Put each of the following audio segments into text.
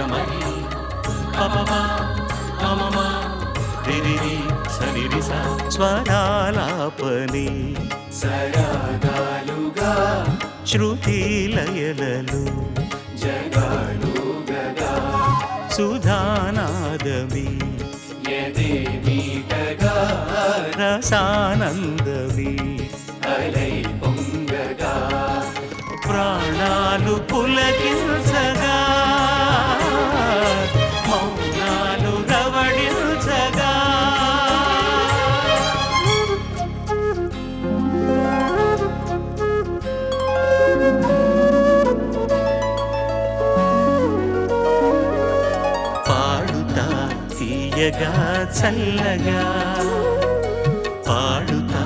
సమరి పపమ మమమ రిరి సరిరి స స్వరాలాపని సరాగాలుగా శృతి లయలలు జగాలుగగా సుధానాదమి యదే మీటగా రసానందమి అలై పొంగగా ప్రాణాలు పులకించగా మౌనాలు రవడించగా పాడుతా తీయగా చల్లగా పాడుతా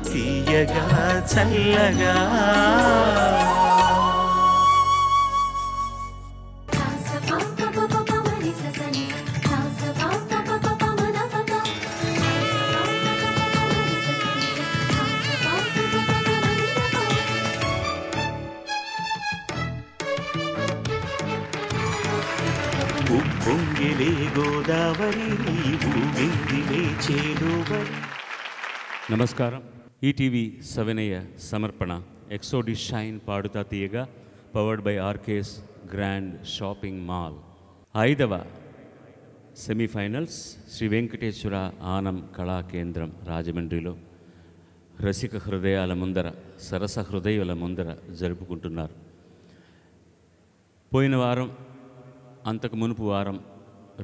తీయగా చల్లగా ఉప్పొంగిలే గోదావరి ఊగిందిలే చేరువరి. నమస్కారం. ఈటీవీ సవినయ సమర్పణ ఎక్సోడి షైన్ పాడుతా తీయగా powered by RK's grand shopping mall 5వ సెమీఫైనల్స్ శ్రీ వెంకటేశ్వర ఆనం కళా కేంద్రం రాజమండ్రిలో రసిక హృదయాల ముందర సరస హృదయాల ముందర జరుపుకుంటున్నారు. పోయిన వారం అంతకు మునుపు వారం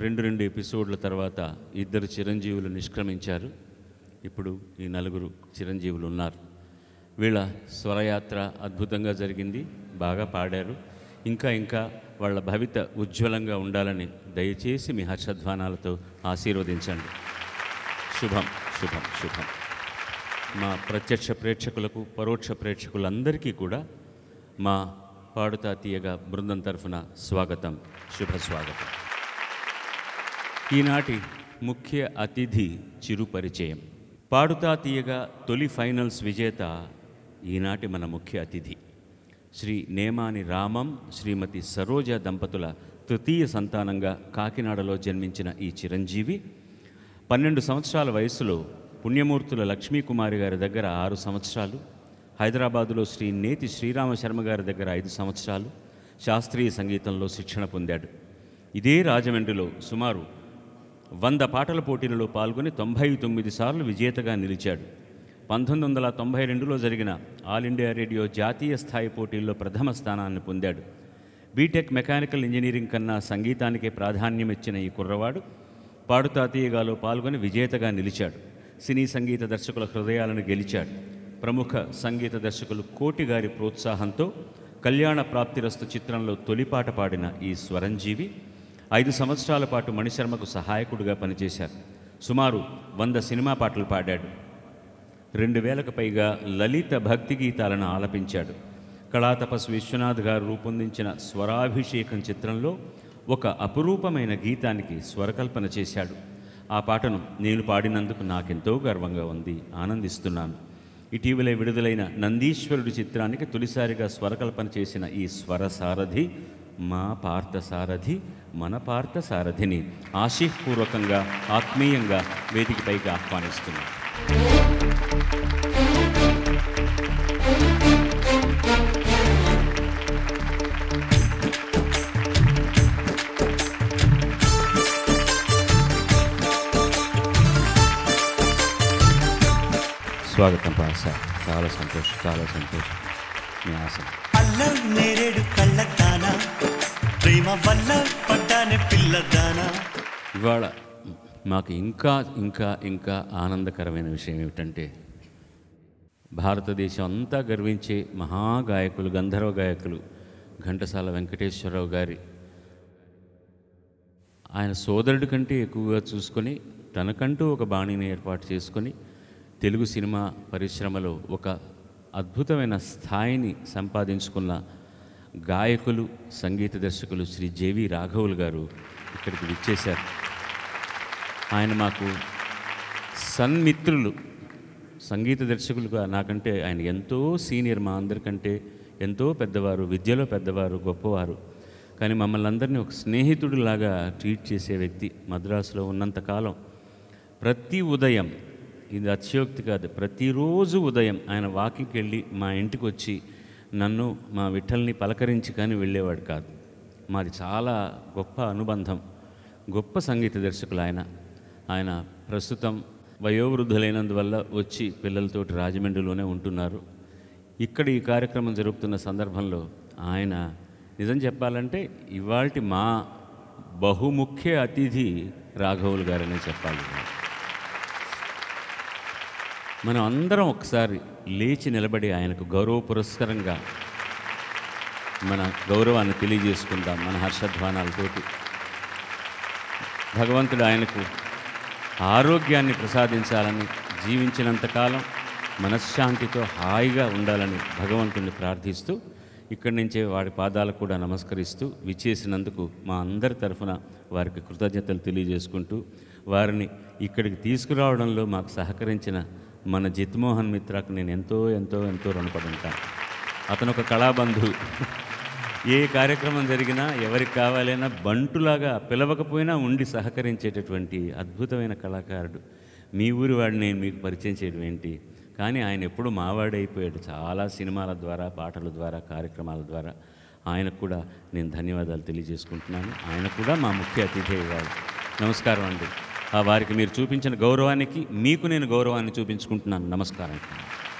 రెండు ఎపిసోడ్ల తర్వాత 2 చిరంజీవులు నిష్క్రమించారు. ఇప్పుడు ఈ 4 చిరంజీవులు ఉన్నారు. వీళ్ళ స్వరయాత్ర అద్భుతంగా జరిగింది, బాగా పాడారు. ఇంకా వాళ్ళ భవిత ఉజ్వలంగా ఉండాలని దయచేసి మీ హర్షధ్వానాలతో ఆశీర్వదించండి. శుభం శుభం శుభం. మా ప్రత్యక్ష ప్రేక్షకులకు పరోక్ష ప్రేక్షకులందరికీ కూడా మా పాడుతా తీయగా బృందం తరఫున స్వాగతం, శుభ స్వాగతం. ఈనాటి ముఖ్య అతిథి చిరు పరిచయం. పాడుతా తీయగా తొలి ఫైనల్స్ విజేత ఈనాటి మన ముఖ్య అతిథి శ్రీ నేమాని రామం శ్రీమతి సరోజ దంపతుల తృతీయ సంతానంగా కాకినాడలో జన్మించిన ఈ చిరంజీవి 12 సంవత్సరాల వయసులో పుణ్యమూర్తుల లక్ష్మీకుమారి గారి దగ్గర 6 సంవత్సరాలు, హైదరాబాదులో శ్రీ నేతి శ్రీరామశర్మ గారి దగ్గర 5 సంవత్సరాలు శాస్త్రీయ సంగీతంలో శిక్షణ పొందాడు. ఇదే రాజమండ్రిలో సుమారు 100 పాటల పోటీలలో పాల్గొని 99 సార్లు విజేతగా నిలిచాడు. 1992లో జరిగిన ఆల్ ఇండియా రేడియో జాతీయ స్థాయి పోటీల్లో ప్రథమ స్థానాన్ని పొందాడు. బీటెక్ మెకానికల్ ఇంజనీరింగ్ కన్నా సంగీతానికే ప్రాధాన్యం ఇచ్చిన ఈ కుర్రవాడు పాడుతా తీయగాలో పాల్గొని విజేతగా నిలిచాడు. సినీ సంగీత దర్శకుల హృదయాలను గెలిచాడు. ప్రముఖ సంగీత దర్శకులు కోటి గారి ప్రోత్సాహంతో కళ్యాణ ప్రాప్తిరస్తు చిత్రంలో తొలిపాట పాడిన ఈ స్వరంజీవి 5 సంవత్సరాల పాటు మణిశర్మకు సహాయకుడిగా పనిచేశారు. సుమారు 100 సినిమా పాటలు పాడాడు. 2000కు పైగా లలిత భక్తి గీతాలను ఆలపించాడు. కళాతపస్సు విశ్వనాథ్ గారు రూపొందించిన స్వరాభిషేకం చిత్రంలో ఒక అపురూపమైన గీతానికి స్వరకల్పన చేశాడు. ఆ పాటను నేను పాడినందుకు నాకెంతో గర్వంగా ఉంది, ఆనందిస్తున్నాను. ఇటీవలే విడుదలైన నందీశ్వరుడి చిత్రానికి తొలిసారిగా స్వరకల్పన చేసిన ఈ స్వరసారథి మా పార్థసారథి మన పార్థసారథిని ఆశీపూర్వకంగా ఆత్మీయంగా వేదికపైకి ఆహ్వానిస్తున్నాను. స్వాగతం పాస. చాలా సంతోషం మీ ఆశ. అల్లం నేరేడు కళ్ళదానా ప్రేమ వల్ల పడ్డానే పిల్లదానా. ఇవాళ మాకు ఇంకా ఆనందకరమైన విషయం ఏమిటంటే భారతదేశం అంతా గర్వించే మహాగాయకులు, గంధర్వ గాయకులు ఘంటసాల వెంకటేశ్వరరావు గారి ఆయన సోదరుడి కంటే ఎక్కువగా చూసుకొని తనకంటూ ఒక బాణిని ఏర్పాటు చేసుకొని తెలుగు సినిమా పరిశ్రమలో ఒక అద్భుతమైన స్థాయిని సంపాదించుకున్న గాయకులు, సంగీత దర్శకులు శ్రీ జేవి రాఘవులు గారు ఇక్కడికి విచ్చేశారు. ఆయన మాకు సన్మిత్రులు, సంగీత దర్శకులుగా నాకంటే ఆయన ఎంతో సీనియర్, మా అందరికంటే ఎంతో పెద్దవారు, విద్యలో పెద్దవారు, గొప్పవారు. కానీ మమ్మల్ని అందరినీ ఒక స్నేహితుడిలాగా ట్రీట్ చేసే వ్యక్తి. మద్రాసులో ఉన్నంతకాలం ప్రతి ఉదయం, ఇది అతిశయోక్తి కాదు, ప్రతిరోజు ఉదయం ఆయన వాకింగ్కి వెళ్ళి మా ఇంటికి వచ్చి నన్ను మా విఠల్ని పలకరించి కానీ వెళ్ళేవాడు కాదు. మాది చాలా గొప్ప అనుబంధం. గొప్ప సంగీత దర్శకులు ఆయన ప్రస్తుతం వయోవృద్ధులైనందువల్ల వచ్చి పిల్లలతోటి రాజమండ్రిలోనే ఉంటున్నారు. ఇక్కడ ఈ కార్యక్రమం జరుపుతున్న సందర్భంలో ఆయన నిజం చెప్పాలంటే ఇవాల్టి మా బహుముఖ్య అతిథి రాఘవులు గారనే చెప్పాలి. మనం అందరం ఒకసారి లేచి నిలబడి ఆయనకు గౌరవ పురస్కరంగా మన గౌరవాన్ని తెలియజేసుకుందాం మన హర్షధ్వానాలతోటి. భగవంతుడు ఆయనకు ఆరోగ్యాన్ని ప్రసాదించాలని, జీవించినంతకాలం మనశ్శాంతితో హాయిగా ఉండాలని భగవంతుడిని ప్రార్థిస్తూ ఇక్కడి నుంచే వాడి పాదాలకు కూడా నమస్కరిస్తూ విచ్చేసినందుకు మా అందరి తరఫున వారికి కృతజ్ఞతలు తెలియజేసుకుంటూ, వారిని ఇక్కడికి తీసుకురావడంలో మాకు సహకరించిన మన జిత్మోహన్ మిత్రాకు నేను ఎంతో ఎంతో ఎంతో రుణపడి ఉంటాను. అతను ఒక కళాబంధువు. ఏ కార్యక్రమం జరిగినా ఎవరికి కావాలైనా బంటులాగా పిలవకపోయినా ఉండి సహకరించేటటువంటి అద్భుతమైన కళాకారుడు. మీ ఊరి వాడిని నేను మీకు పరిచయం చేయడం ఏంటి, కానీ ఆయన ఎప్పుడు మావాడైపోయాడు. చాలా సినిమాల ద్వారా, పాటల ద్వారా, కార్యక్రమాల ద్వారా ఆయనకు కూడా నేను ధన్యవాదాలు తెలియజేసుకుంటున్నాను. ఆయన కూడా మా ముఖ్య అతిథి ఇవ్వాలి. నమస్కారం అండి. వారికి మీరు చూపించిన గౌరవానికి మీకు నేను గౌరవాన్ని చూపించుకుంటున్నాను. నమస్కారం.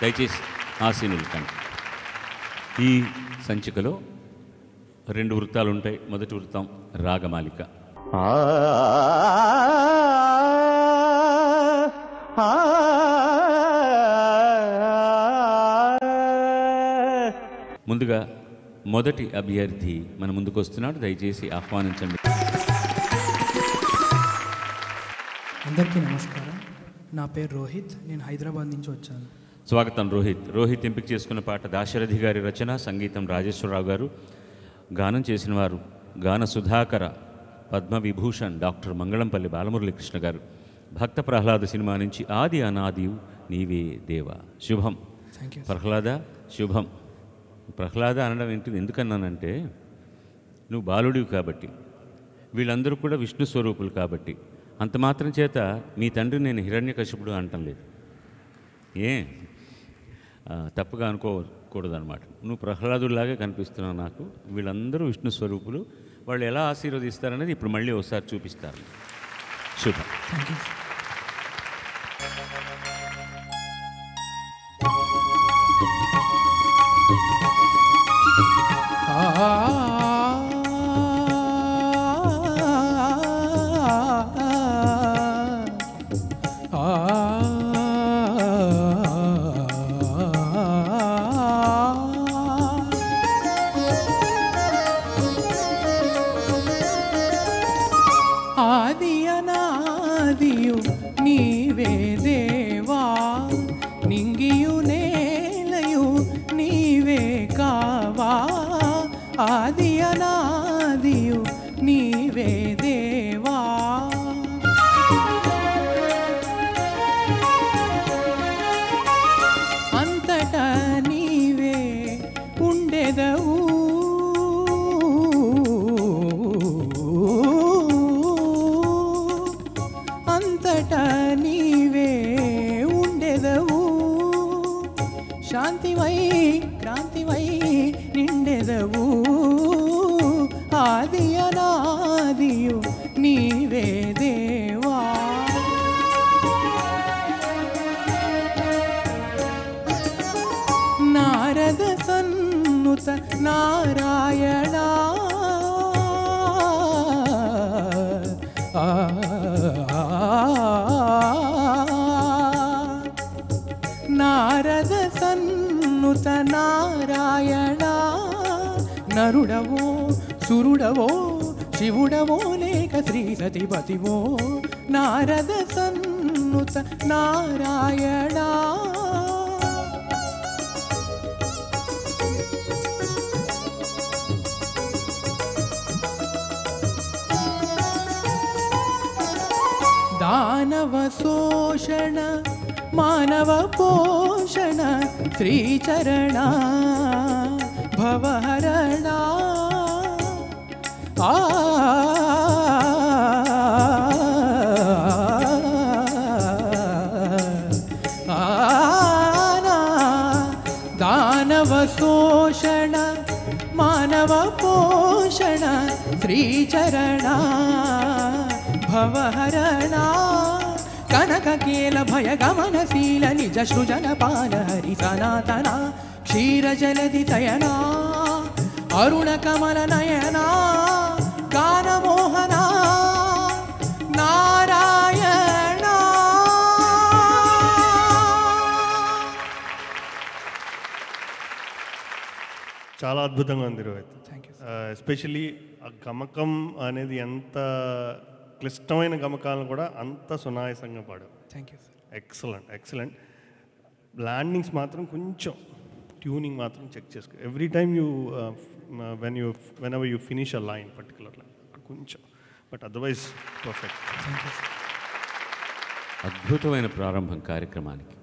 దయచేసి ఆసీనులు కండి. ఈ సంచికలో 2 వృత్తాలు ఉంటాయి. మొదటి వృత్తం రాగమాలిక. ముందుగా మొదటి అభ్యర్థి మన ముందుకు వస్తున్నాడు. దయచేసి ఆహ్వానించండి. అందరికీ నమస్కారం. నా పేరు రోహిత్. నేను హైదరాబాద్ నుంచి వచ్చాను. స్వాగతం రోహిత్. రోహిత్ ఎంపిక చేసుకున్న పాట దాశరథి గారి రచన, సంగీతం రాజేశ్వరరావు గారు, గానం చేసిన వారు గాన సుధాకర, పద్మవిభూషణ్ డాక్టర్ మంగళంపల్లి బాలమురళీకృష్ణ గారు. భక్త ప్రహ్లాద సినిమా నుంచి ఆది అనాదియు నీవే దేవా. శుభం. Thank you. ప్రహ్లాద శుభం. ప్రహ్లాద అనడం ఏంటి, ఎందుకన్నానంటే నువ్వు బాలుడివి కాబట్టి, వీళ్ళందరూ కూడా విష్ణు స్వరూపులు కాబట్టి, అంత మాత్రం చేత మీ తండ్రి నేను హిరణ్యకశిపుడు అంటం లేదు. తప్పుగా అనుకోకూడదు అనమాట. నువ్వు ప్రహ్లాదుడిలాగే కనిపిస్తున్నావు నాకు. వీళ్ళందరూ విష్ణు స్వరూపులు. వాళ్ళు ఎలా ఆశీర్వదిస్తారనేది ఇప్పుడు మళ్ళీ ఒకసారి చూపిస్తారు. శుభం. Thank you. ఆది అనాదియు నీవే దేవా, నింగియు నేలయు నీవే కావా. ఆది అనాదియు నీవే దేవా, అంతటా నీవే ఉండెదవు. నీవే ఉండెదవు, శాంతివై క్రాంతివై నిండెదవు. ఆది అనాదియు నీవే దేవా. నారద సన్నుత నారాయణ, నారద సన్నుత నారాయణ, నరుడవో సురుడవో శివుడవో లేక శ్రీ సతిపతివో. నారద సన్నుత నారాయణ, దానవ శోషణ మానవ పోషణ శ్రీచరణ భవహరణ. దానవ శోషణ మానవ పోషణ శ్రీచరణ భవహరణ కనక కేల భయ గమనశీల నిజ సృజన పాల హరి సనాతన క్షీర జలధి శయన అరుణ కమల నయన గాన మోహన నారాయణ. చాలా అద్భుతంగా ఉంది రోహిత్. Thank you. ఎస్పెషల్లీ ఆ గమకం అనేది ఎంత క్లిష్టమైన గమకాలను కూడా అంత సునాయాసంగా పాడావు. Thank you sir. Excellent excellent. Landings మాత్రం కొంచెం ట్యూనింగ్ మాత్రం చెక్ చేసుకో. Every time you when ever you finish a line particularly కొంచెం, but otherwise perfect. Thank you sir. అద్భుతమైన ప్రారంభం కార్యక్రమానికి.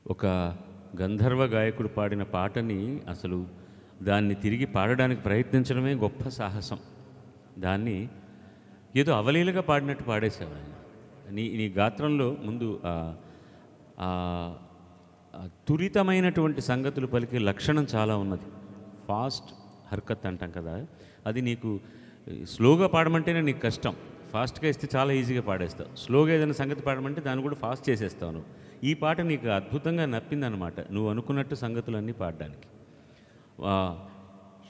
ఒక గంధర్వ గాయకుడు పాడిన పాటని అసలు దాన్ని తిరిగి పాడడానికి ప్రయత్నించడమే గొప్ప సాహసం. దాన్ని ఏదో అవలీలగా పాడినట్టు పాడేశావు ఆయన. నీ గాత్రంలో ముందు తురితమైనటువంటి సంగతులు పలికే లక్షణం చాలా ఉన్నది. ఫాస్ట్ హర్కత్ అంటాం కదా, అది నీకు స్లోగా పాడమంటేనే నీకు కష్టం. ఫాస్ట్గా ఇస్తే చాలా ఈజీగా పాడేస్తావు. స్లోగా ఏదైనా సంగతి పాడమంటే దాన్ని కూడా ఫాస్ట్ చేసేస్తావు నువ్వు. ఈ పాట నీకు అద్భుతంగా నప్పిందనమాట, నువ్వు అనుకున్నట్టు సంగతులన్నీ పాడడానికి.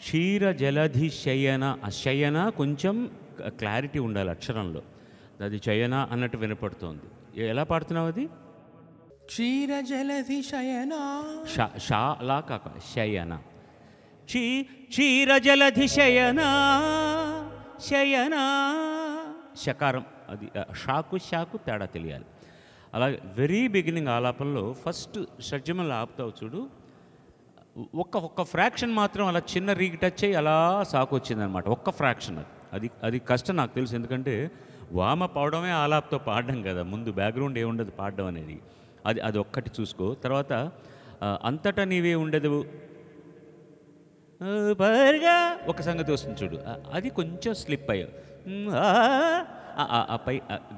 క్షీర జలధి శయన, ఆ శయన కొంచెం క్లారిటీ ఉండాలి అక్షరంలో. అది చయన అన్నట్టు వినపడుతోంది. ఎలా పాడుతున్నావు అది? క్షీర జలధి శయన. షా లా కాక శయన. క్షీర జలధి శయన శయన శకారం. అది షాకు తేడా తెలియాలి. అలాగే వెరీ బిగినింగ్ ఆలాపంలో ఫస్ట్ షడ్జమలు ఆపుతావు చూడు, ఒక్క ఫ్రాక్షన్ మాత్రం అలా చిన్న రీకి టచ్ అయ్యి అలా సాకు వచ్చిందనమాట. ఒక్క ఫ్రాక్షన్. అది కష్టం నాకు తెలుసు, ఎందుకంటే వామ పాడడమే ఆలాప్తో పాడడం కదా, ముందు బ్యాక్గ్రౌండ్ ఏముండదు పాడడం అనేది. అది ఒక్కటి చూసుకో. తర్వాత అంతటా నీవే ఉండదు బర్గా ఒక సంగతి వస్తుంది చూడు, అది కొంచెం స్లిప్ అయ్యావు. పై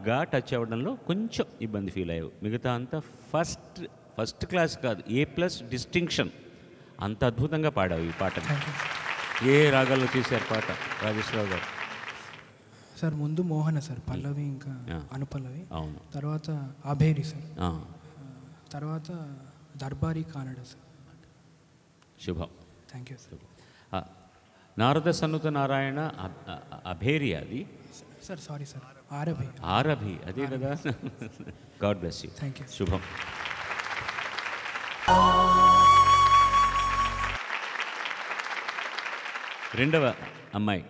గా టచ్ అవ్వడంలో కొంచెం ఇబ్బంది ఫీల్ అయ్యావు. మిగతా అంతా ఫస్ట్ క్లాస్ కాదు, A+ డిస్టింక్షన్. అంత అద్భుతంగా పాడావు ఈ పాటని. ఏ రాగాల్లో చేశారు పాట రాజేశ్వరరావు గారు? సార్ ముందు మోహన సార్, పల్లవి ఇంకా అనుపల్లవి. అవును. తర్వాత అభేరి సార్, తర్వాత దర్బారీ కానడ సార్. శుభం. Thank you sir. నారద సన్నుత నారాయణ అభేరి అది sir. Sorry sir, Arabhi. Arabhi అదే కదా. God bless you. Thank you. శుభం. రెండవ అమ్మాయి.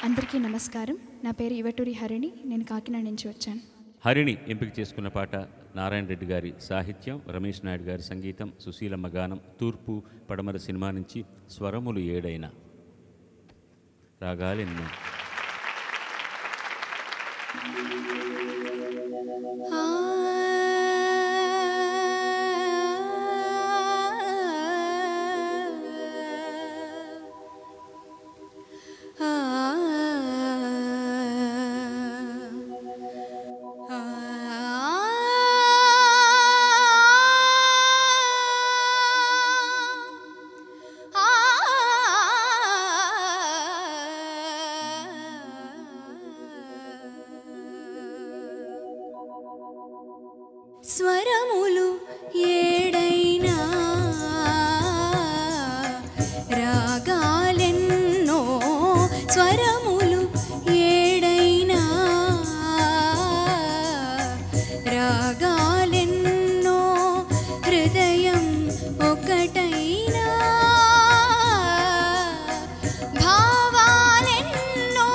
అందరికీ నమస్కారం. నా పేరు ఇవటూరి హరిణి. నేను కాకినాడ నుంచి వచ్చాను. హరిణి ఎంపిక చేసుకున్న పాట నారాయణ రెడ్డి గారి సాహిత్యం, రమేష్ నాయుడు గారి సంగీతం, సుశీలమ్మ గానం. తూర్పు పడమర సినిమా నుంచి స్వరములు ఏడైనా రాగాలెన్నో. స్వరములు ఏడైనా రాగాలెన్నో, స్వరములు ఏడైనా రాగాలెన్నో, హృదయం ఒకటైనా భావాలెన్నో,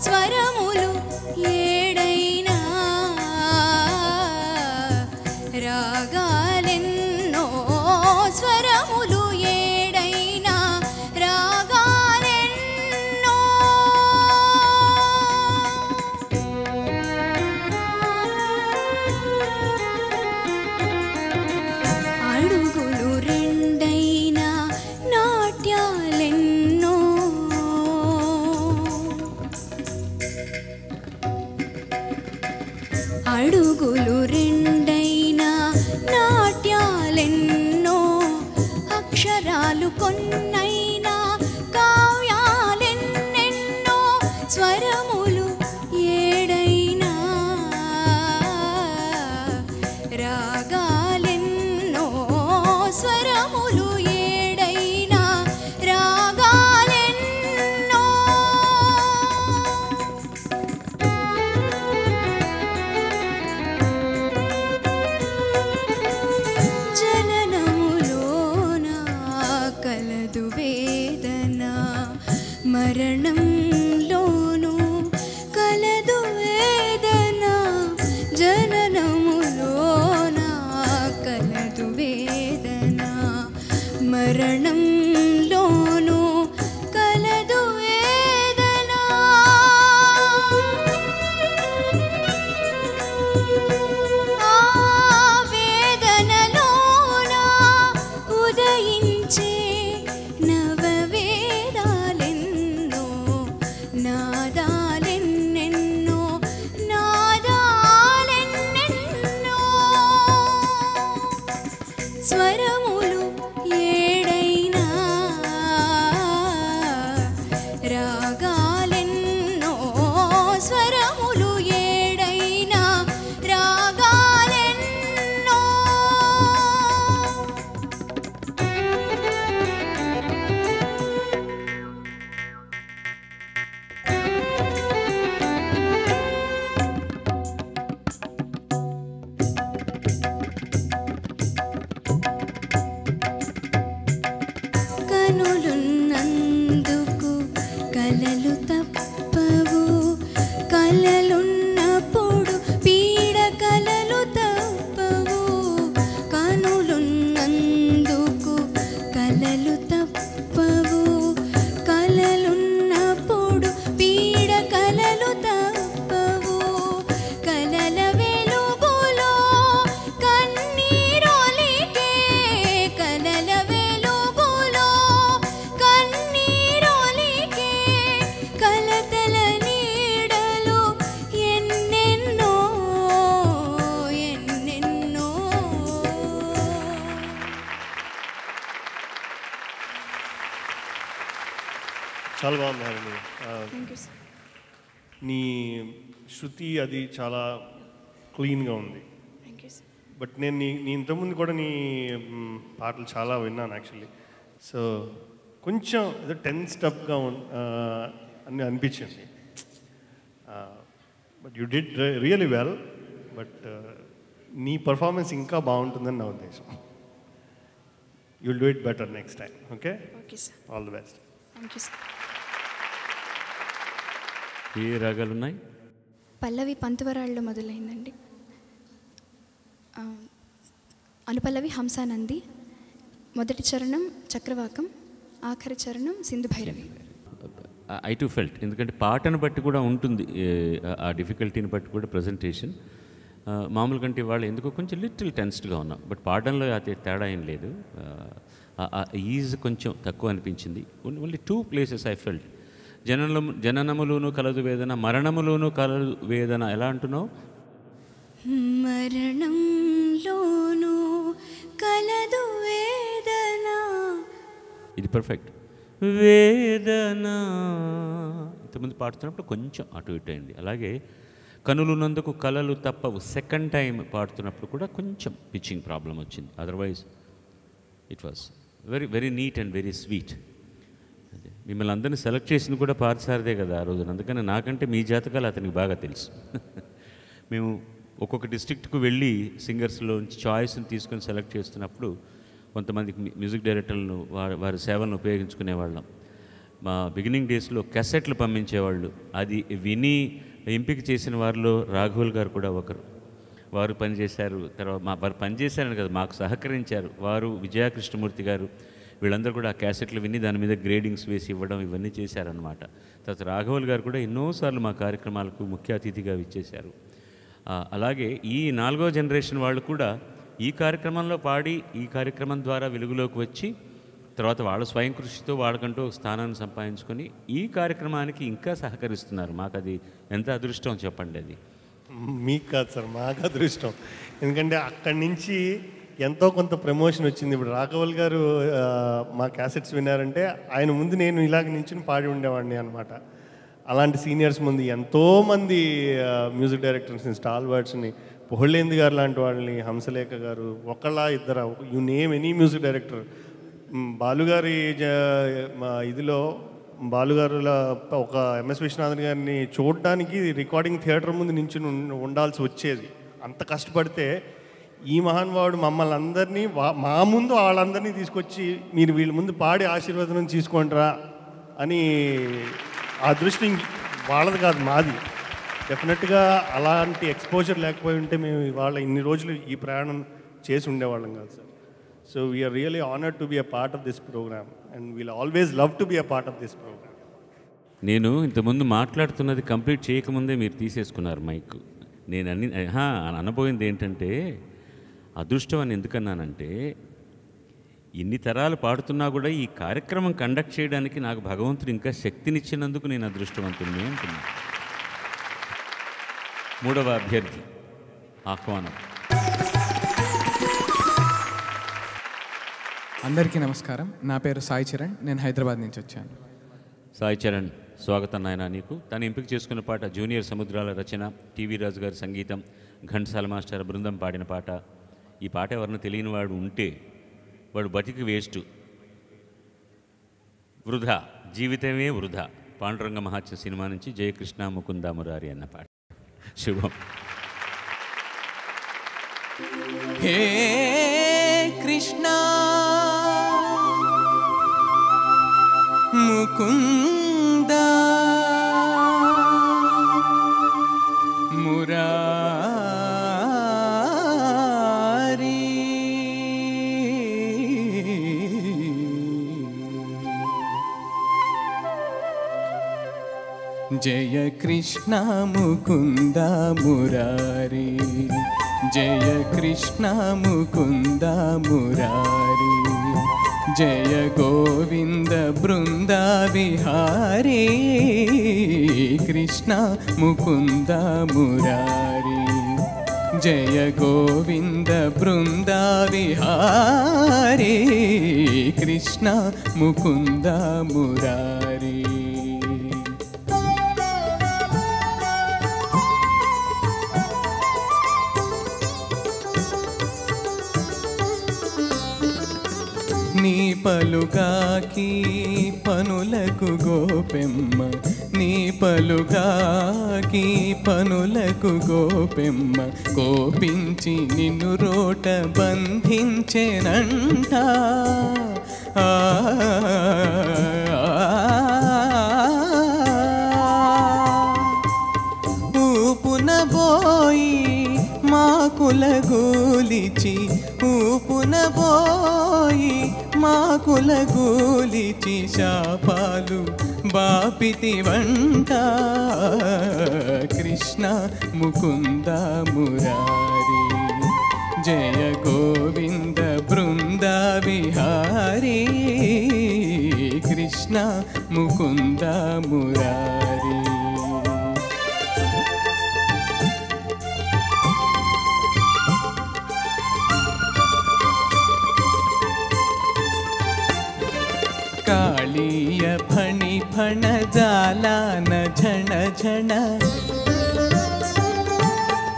స్వరములు ఏడైనా రాగాలెన్నో, కొన్నైనా కావ్యాలెన్నెన్నో స్వరములు ఏడైనా రాగాలెన్నో స్వరములు ఏడైనా రాగాలెన్నో జననములోన కలదు వేదన మరణంలోను కలదు వేదన జననములోన కలదు వేదన మరణంలోను కలదు వేదన ఆ వేదనలోన ఉదయించే నవవేదాలెన్నో నాదాలెన్నెన్నో నాదాలెన్నెన్నో స్వరములు ఏడైనా రాగాలెన్నో స్వరములు ఏడైనా రాగాలెన్నో కనులున్నందుకు కలలు తప్పవు కలలున్నప్పుడు పీడ కలలు తప్పవు కనులున్నందుకు కలలు తప్పవు కలలున్నప్పుడు పీడ కలలు తప్పవు కలల వెలుగులో కన్నీరొలికే కలల వెలుగులో కన్నీరొలికే కలతల నీడలు ఎన్నెన్నో ఎన్నెన్నో చాలా బాగుంది హరిణి. Thank you sir. నీ శృతి అది చాలా క్లీన్గా ఉంది. Thank you sir. బట్ నేను నీ ఇంతకుముందు కూడా నీ పాటలు చాలా విన్నాను యాక్చువల్లీ. సో కొంచెం ఏదో టెన్స్డ్ అప్గా అని అనిపించింది. But you did really well. But నీ పర్ఫార్మెన్స్ ఇంకా బాగుంటుందని నా ఉద్దేశం. You'll do it better next time. Okay, okay sir. All the best. Thank you sir. ఏ రాగాలు ఉన్నాయి? పల్లవి పంతువరాళ్ళలో మొదలైందండి. అనుపల్లవి హంసానంది, మొదటి చరణం చక్రవాకం, ఆఖరి చరణం Sindhu Bhairavi. I to felt, ఎందుకంటే పాటను బట్టి కూడా ఉంటుంది, ఆ డిఫికల్టీని బట్టి కూడా ప్రజెంటేషన్. మామూలు కంటే వాళ్ళు ఎందుకో కొంచెం లిటిల్ టెన్స్డ్గా ఉన్నాం, బట్ పాడడంలో అదే తేడా ఏం లేదు. ఈజ్ కొంచెం తక్కువ అనిపించింది. Only 2 places I felt. జననములోను కలదు వేదన, మరణములోను కలదు వేదన. ఎలా అంటున్నావు? మరణంలోను కలదు వేదన. ఇది పర్ఫెక్ట్. వేదన ఇంతకుముందు పాడుతున్నప్పుడు కొంచెం అటు ఇటు అయింది. అలాగే కనులున్నందుకు కలలు తప్పవు సెకండ్ టైం పాడుతున్నప్పుడు కూడా కొంచెం పిచ్చింగ్ ప్రాబ్లం వచ్చింది. Otherwise it was very very neat and very sweet. మిమ్మల్ని అందరినీ సెలెక్ట్ చేసింది కూడా పార్థసారథే కదా ఆ రోజున. అందుకని నాకంటే మీ జాతకాలు అతనికి బాగా తెలుసు. మేము ఒక్కొక్క డిస్ట్రిక్ట్కు వెళ్ళి సింగర్స్లోంచి చాయిస్ని తీసుకొని సెలెక్ట్ చేస్తున్నప్పుడు కొంతమందికి మ్యూజిక్ డైరెక్టర్లను వారి సేవలను ఉపయోగించుకునేవాళ్ళం. మా బిగినింగ్ డేస్లో క్యాసెట్లు పంపించేవాళ్ళు. అది విని ఎంపిక చేసిన వారిలో రాఘవుల్ గారు కూడా ఒకరు. వారు పనిచేశారు. తర్వాత వారు పనిచేశారని కదా, మాకు సహకరించారు. వారు, విజయకృష్ణమూర్తి గారు, వీళ్ళందరూ కూడా ఆ క్యాసెట్లు విని దాని మీద గ్రేడింగ్స్ వేసి ఇవ్వడం ఇవన్నీ చేశారనమాట. తర్వాత రాఘవుల్ గారు కూడా ఎన్నోసార్లు మా కార్యక్రమాలకు ముఖ్య అతిథిగా ఇచ్చేశారు. అలాగే ఈ 4వ జనరేషన్ వాళ్ళు కూడా ఈ కార్యక్రమంలో పాడి ఈ కార్యక్రమం ద్వారా వెలుగులోకి వచ్చి తర్వాత వాళ్ళ స్వయం కృషితో వాళ్ళకంటూ ఒక స్థానాన్ని సంపాదించుకొని ఈ కార్యక్రమానికి ఇంకా సహకరిస్తున్నారు. మాకు అది ఎంత అదృష్టం చెప్పండి. అది మీకు కాదు సార్, మాకు అదృష్టం. ఎందుకంటే అక్కడి నుంచి ఎంతో కొంత ప్రమోషన్ వచ్చింది. ఇప్పుడు రాఘవల్ గారు మా క్యాసెట్స్ విన్నారంటే ఆయన ముందు నేను ఇలాగ నించుని పాడి ఉండేవాడిని అనమాట. అలాంటి సీనియర్స్ ముందు ఎంతోమంది మ్యూజిక్ డైరెక్టర్స్ని, స్టాల్వర్డ్స్ని, పొహళ్ళేంది గారు లాంటి వాళ్ళని, హంసలేఖ గారు, ఒకళ్ళ ఇద్దరు, you name any music director. బాలుగారి ఇదిలో బాలుగారుల ఒక ఎంఎస్ విశ్వనాథన్ గారిని చూడడానికి రికార్డింగ్ థియేటర్ ముందు నించుని ఉండాల్సి వచ్చేది. అంత కష్టపడితే ఈ మహానుభావుడు మమ్మల్ని అందరినీ మా ముందు వాళ్ళందరినీ తీసుకొచ్చి మీరు వీళ్ళ ముందు పాడి ఆశీర్వాదం తీసుకుంటారా అని, ఆ దృష్టి వాళ్ళది కాదు మాది. డెఫినెట్గా అలాంటి ఎక్స్పోజర్ లేకపోయి ఉంటే మేము ఇవాళ ఇన్ని రోజులు ఈ ప్రయాణం చేసి ఉండేవాళ్ళం కాదు sir. So we are really honoured to be a part of this programme and we'll always love to be a part of this programme. నేను ఇంతకుముందు మాట్లాడుతున్నది కంప్లీట్ చేయకముందే మీరు తీసేసుకున్నారు మైక్. నేను అనబోయింది ఏంటంటే, అదృష్టం అని ఎందుకన్నానంటే, ఇన్ని తరాలు పాడుతున్నా కూడా ఈ కార్యక్రమం కండక్ట్ చేయడానికి నాకు భగవంతుడు ఇంకా శక్తినిచ్చినందుకు నేను అదృష్టవంతుడిని అంటున్నాను. మూడవ అభ్యర్థి ఆహ్వానం. అందరికీ నమస్కారం. నా పేరు సాయి చరణ్. నేను హైదరాబాద్ నుంచి వచ్చాను. సాయి చరణ్, స్వాగతం నాయన నీకు. తను ఎంపిక చేసుకున్న పాట జూనియర్ సముద్రాల రచన, టీవీ రాజు గారి సంగీతం, ఘంటసాల మాస్టర్ బృందం పాడిన పాట. ఈ పాట ఎవరిని తెలియని వాడు ఉంటే వాడు బతికి వేస్ట్, వృధా, జీవితమే వృధా. పాండురంగ మహాత్య సినిమా నుంచి జయకృష్ణ ముకుంద మురారి అన్న పాట. శుభం. హే కృష్ణ ముకుంద మురారి జయ కృష్ణ ముకుంద మురారి, జయ కృష్ణ ముకుంద మురారి, జయ గోవింద బృంద విహారీ, కృష్ణ ముకుంద మురారి, జయ గోవింద బృంద విహారీ, కృష్ణ ముకుంద మురారి. నీ పలుగాకి పనులకు గోపెమ్మ, నీ పలుగాకి పనులకు గోపెమ్మ, కోపించి నిన్ను రోట బంధించెనంట. ఊపున బోయి మాకుల గూలిచి, ఊపున బోయి మాకుల గూలిచి, శాపాలు బాపితి వంట. కృష్ణ ముకుంద మురారి, జయ గోవింద బృంద విహారీ, కృష్ణ ముకుంద మురారి. कालीय फणि फण जालान झण झण,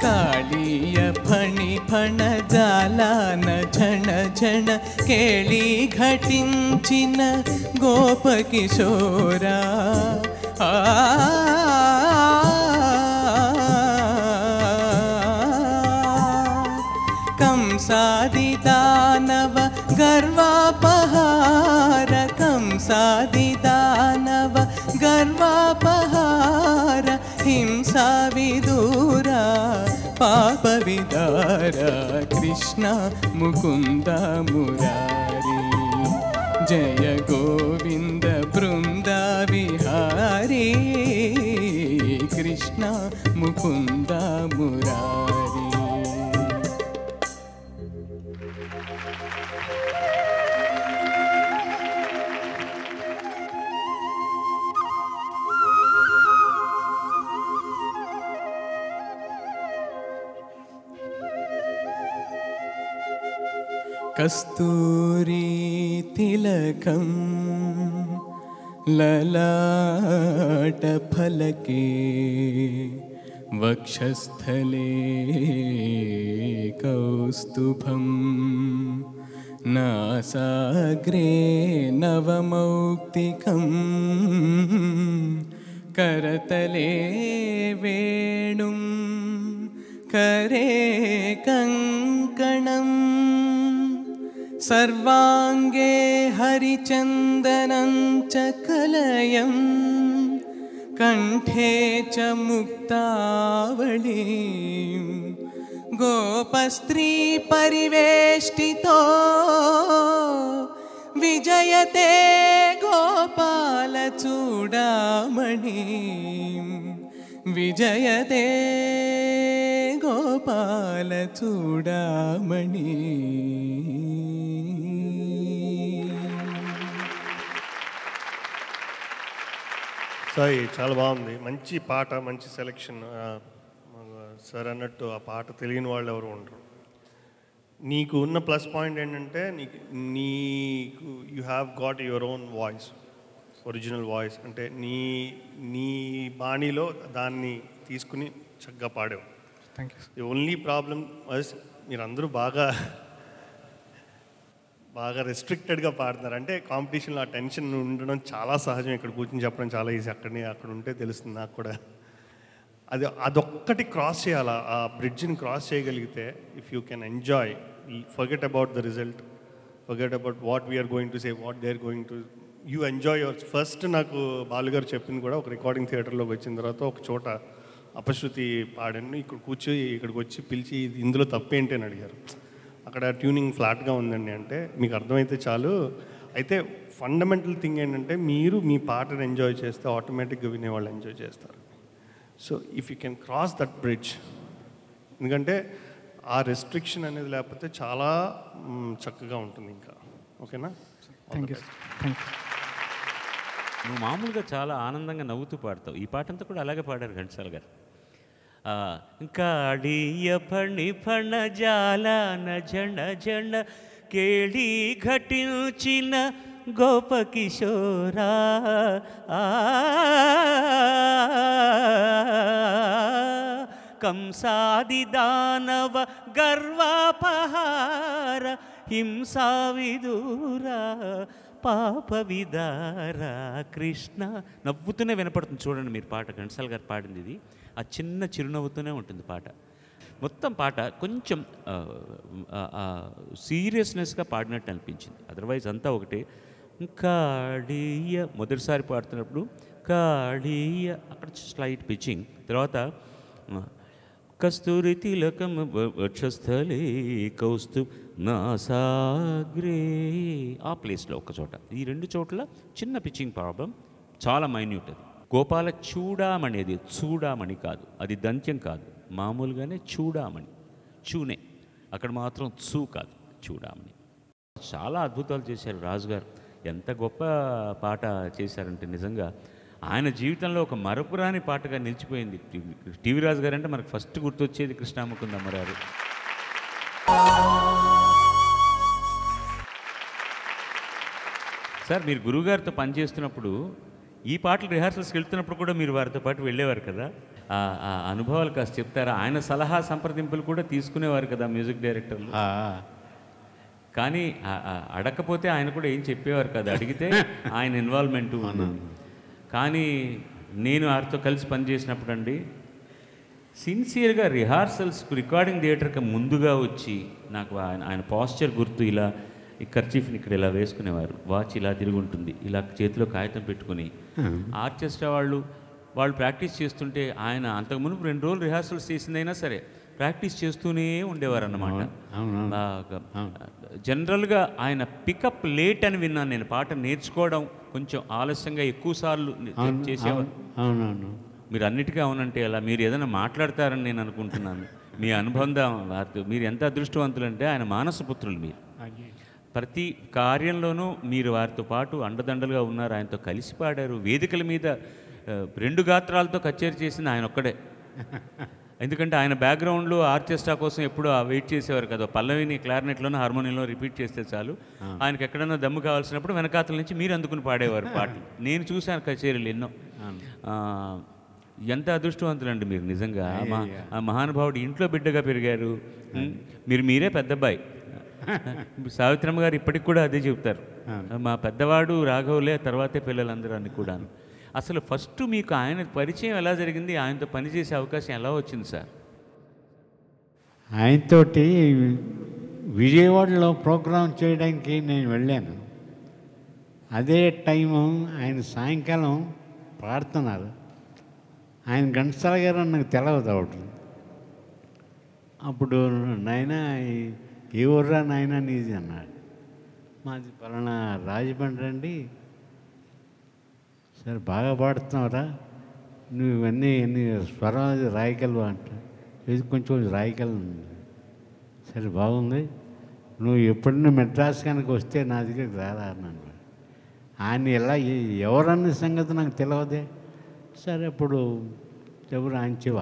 कालीय फणि फण जालान झण झण, केळी घटिंचिन गोपकिशोरा. कंसादि दानव गर्वापहार, कंसादि दानव गर्वापहार, हिंसा विदूरा पाप विदारा, कृष्ण मुकुंद मुरारी, जय गोविंद बृंद विहारी, कृष्ण मुकुंद मुरारी. కస్తూరి తిలకం లలాట ఫలకే వక్షస్థలే కౌస్తుభం నాసాగ్రే నవమౌక్తికం करतले वेणुं करे कङ्कणं सर्वाङ्गे हरिचन्दनं च कलयं कण्ठे च मुक्तावळीं गोपस्त्री परिवेष्टितो विजयते गोपालचूडामणि विजयते गोपालचूडामणि సాయి చాలా బాగుంది, మంచి పాట, మంచి సెలెక్షన్. సార్ అన్నట్టు ఆ పాట తెలియని వాళ్ళు ఎవరు ఉండరు. నీకు ఉన్న ప్లస్ పాయింట్ ఏంటంటే నీకు you have got your own voice, original voice. అంటే నీ బాణీలో దాన్ని తీసుకుని చక్కగా పాడావు. Thank you. The only problem was మీరందరూ బాగా రెస్ట్రిక్టెడ్గా పాడుతున్నారు. అంటే కాంపిటీషన్లో ఆ టెన్షన్ ఉండడం చాలా సహజం. ఇక్కడ కూర్చొని చెప్పడం చాలా ఈజీ, అక్కడ ఉంటే తెలుస్తుంది నాకు కూడా. అదొక్కటి క్రాస్ చేయాలి, ఆ బ్రిడ్జ్ని క్రాస్ చేయగలిగితే if you can enjoy, forget about the result, forget about what we are going to say, what they are going to, you enjoy your. First నాకు బాలుగారు చెప్పింది కూడా, ఒక రికార్డింగ్ థియేటర్లోకి వచ్చిన తర్వాత ఒక చోట అపశృతి పాడాను. ఇక్కడికి వచ్చి పిలిచి ఇందులో తప్పేంటి అని అడిగారు. అక్కడ ట్యూనింగ్ ఫ్లాట్గా ఉందండి అంటే, మీకు అర్థమైతే చాలు. అయితే ఫండమెంటల్ థింగ్ ఏంటంటే, మీరు మీ పాటను ఎంజాయ్ చేస్తే ఆటోమేటిక్గా వినేవాళ్ళు ఎంజాయ్ చేస్తారు. So if you can cross that bridge, ఎందుకంటే ఆ రెస్ట్రిక్షన్ అనేది లేకపోతే చాలా చక్కగా ఉంటుంది ఇంకా. ఓకేనా? Thank you. Thank you. నువ్వు మామూలుగా చాలా ఆనందంగా నవ్వుతూ పాడతావు. ఈ పాట అంతా కూడా అలాగే పాడారు ఘంటసాల గారు. కాళీయ ఫణి ఫణ జాలాన జణ జణ కేళి ఘటించిన గోపకిశోరా కంసాది దానవ గర్వాపహార హింసా విదూరా పాప విదారా కృష్ణ. నవ్వుతూనే వినపడుతుంది చూడండి మీరు పాట. ఘంటసాల గారు పాడింది ఇది. ఆ చిన్న చిరునవ్వుతూనే ఉంటుంది పాట. మొత్తం పాట కొంచెం సీరియస్నెస్గా పాడినట్టు అనిపించింది. అదర్వైజ్ అంతా ఒకటే. కాళీయ మొదటిసారి పాడుతున్నప్పుడు కాళీయ అక్కడ స్లైట్ పిచ్చింగ్, తర్వాత కస్తూరి తిలకం వక్షస్థలే కౌస్తు నాసాగ్రే ఆ ప్లేస్లో ఒక చోట, ఈ రెండు చోట్ల చిన్న పిచ్చింగ్ ప్రాబ్లం, చాలా మైన్యూట్. అది గోపాల చూడామణి, అది చూడామణి కాదు, అది దంత్యం కాదు, మామూలుగానే చూడామణి, చూనే. అక్కడ మాత్రం చూ కాదు, చూడామణి. చాలా అద్భుతాలు చేశారు రాజుగారు. ఎంత గొప్ప పాట చేశారంటే నిజంగా ఆయన జీవితంలో ఒక మరపురాని పాటగా నిలిచిపోయింది. టీవీ రాజు గారు అంటే మనకు ఫస్ట్ గుర్తొచ్చేది కృష్ణాముకుంద అమ్మగారు. సార్, మీరు గురువుగారితో పనిచేస్తున్నప్పుడు ఈ పాటలు రిహార్సల్స్కి వెళ్తున్నప్పుడు కూడా మీరు వారితో పాటు వెళ్ళేవారు కదా, ఆ అనుభవాలు కాస్త చెప్తారా? ఆయన సలహా సంప్రదింపులు కూడా తీసుకునేవారు కదా మ్యూజిక్ డైరెక్టర్లు. కానీ అడగకపోతే ఆయన కూడా ఏం చెప్పేవారు కదా, అడిగితే ఆయన ఇన్వాల్వ్మెంటు. కానీ నేను వారితో కలిసి పనిచేసినప్పుడు అండి, సిన్సియర్గా రిహార్సల్స్కు రికార్డింగ్ థియేటర్కి ముందుగా వచ్చి నాకు ఆయన పాస్చర్ గుర్తు, ఇలా ఈ కర్చీఫ్ని ఇక్కడ ఇలా వేసుకునేవారు, వాచ్ ఇలా తిరిగి ఉంటుంది, ఇలా చేతిలో కాగితం పెట్టుకుని ఆర్కెస్ట్రా వాళ్ళు ప్రాక్టీస్ చేస్తుంటే ఆయన అంతకుముందు 2 రోజులు రిహార్సల్స్ చేసిందైనా సరే ప్రాక్టీస్ చేస్తూనే ఉండేవారు అన్నమాట. జనరల్గా ఆయన పికప్ లేట్ అని విన్నాను నేను. పాట నేర్చుకోవడం కొంచెం ఆలస్యంగా ఎక్కువ సార్లు చేసేవారు. మీరు అన్నిటికీ అవునంటే అలా మీరు ఏదైనా మాట్లాడతారని నేను అనుకుంటున్నాను. మీ అనుబంధం వారితో మీరు ఎంత అదృష్టవంతులు అంటే, ఆయన మానసపుత్రులు మీరు. ప్రతి కార్యంలోనూ మీరు వారితో పాటు అండదండలుగా ఉన్నారు, ఆయనతో కలిసి పాడారు. వేదికల మీద 2 గాత్రాలతో కచేరీ చేసింది ఆయన ఒక్కడే. ఎందుకంటే ఆయన బ్యాక్గ్రౌండ్లో ఆర్కెస్ట్రా కోసం ఎప్పుడు వెయిట్ చేసేవారు కదా, పల్లవిని క్లారినెట్లోనూ హార్మోనియంలో రిపీట్ చేస్తే చాలు, ఆయనకి ఎక్కడైనా దమ్ము కావాల్సినప్పుడు వెనకాతల నుంచి మీరు అందుకుని పాడేవారు పాటలు. నేను చూశాను కచేరీలు ఎన్నో. ఎంత అదృష్టవంతులండి మీరు నిజంగా. ఆ మహానుభావుడు ఇంట్లో బిడ్డగా పెరిగారు. మీరే పెద్దబ్బాయి. సావిత్రమ్మ గారు ఇప్పటికి కూడా అదే చెబుతారు, మా పెద్దవాడు రాఘవులే, తర్వాతే పిల్లలందరూ అని కూడాను. అసలు ఫస్ట్ మీకు ఆయన పరిచయం ఎలా జరిగింది, ఆయనతో పనిచేసే అవకాశం ఎలా వచ్చింది సార్? ఆయనతోటి విజయవాడలో ప్రోగ్రాం చేయడానికి నేను వెళ్ళాను. అదే టైము ఆయన సాయంకాలం పాడుతున్నారు. ఆయన ఘంటసాల గారు నాకు తెలవదు ఒకటి. అప్పుడు నాయనా ఏ ఊర్రా నాయనా నీది అన్నాడు. మాది పలానా రాజమండ్రి అండి. సరే బాగా పాడుతున్నావురా, నువ్వు ఇవన్నీ స్వరం అది రాయగలవు అంట. ఇది కొంచెం రాయగలను. సరే బాగుంది, నువ్వు ఎప్పుడన్నా మెడ్రాస్ కనుక వస్తే నా దగ్గరికి రారా అన్నాను. ఆయన ఎలా ఎవరన్న సంగతి నాకు తెలియదే. సరే అప్పుడు ఎవరు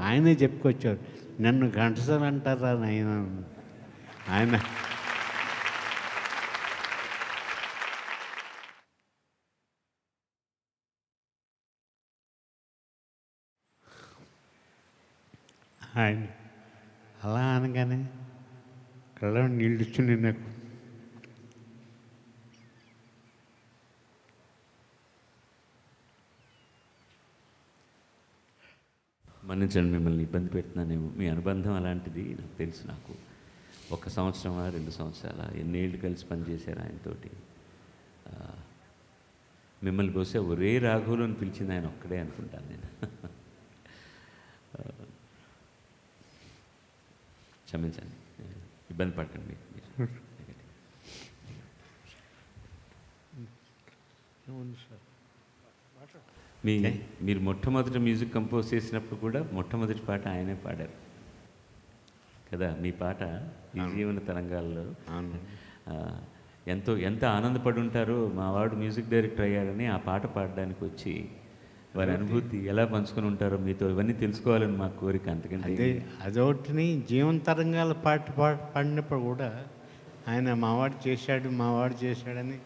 ఆయనే చెప్పుకొచ్చారు, నన్ను ఘంటసాల అంటారా ఆయన ఆయన అలా అనగానే కళ్ళ నీళ్ళు ఇచ్చింది నాకు. మన్నించండి, మిమ్మల్ని ఇబ్బంది పెడుతున్నానేమో. మీ అనుబంధం అలాంటిది నాకు తెలుసు. నాకు 1 సంవత్సరమా 2 సంవత్సరాల ఎన్నేళ్ళు కలిసి పనిచేశారు ఆయనతోటి. మిమ్మల్ని బహుశా ఒరే రాఘవులు అని పిలిచింది ఆయన ఒక్కడే అనుకుంటాను నేను. క్షమించండి, ఇబ్బంది పడకండి. మీరు మొట్టమొదటి మ్యూజిక్ కంపోజ్ చేసినప్పుడు కూడా మొట్టమొదటి పాట ఆయనే పాడారు కదా. మీ పాట ఈ జీవన తరంగాల్లో ఎంత ఆనందపడి ఉంటారో. మా వాడు మ్యూజిక్ డైరెక్టర్ అయ్యారని ఆ పాట పాడడానికి వచ్చి వారి అనుభూతి ఎలా పంచుకొని ఉంటారో మీతో ఇవన్నీ తెలుసుకోవాలని మా కోరిక. అంతకంటే అదొకటిని జీవన తరంగాల పాడినప్పుడు కూడా ఆయన మావాడు చేశాడని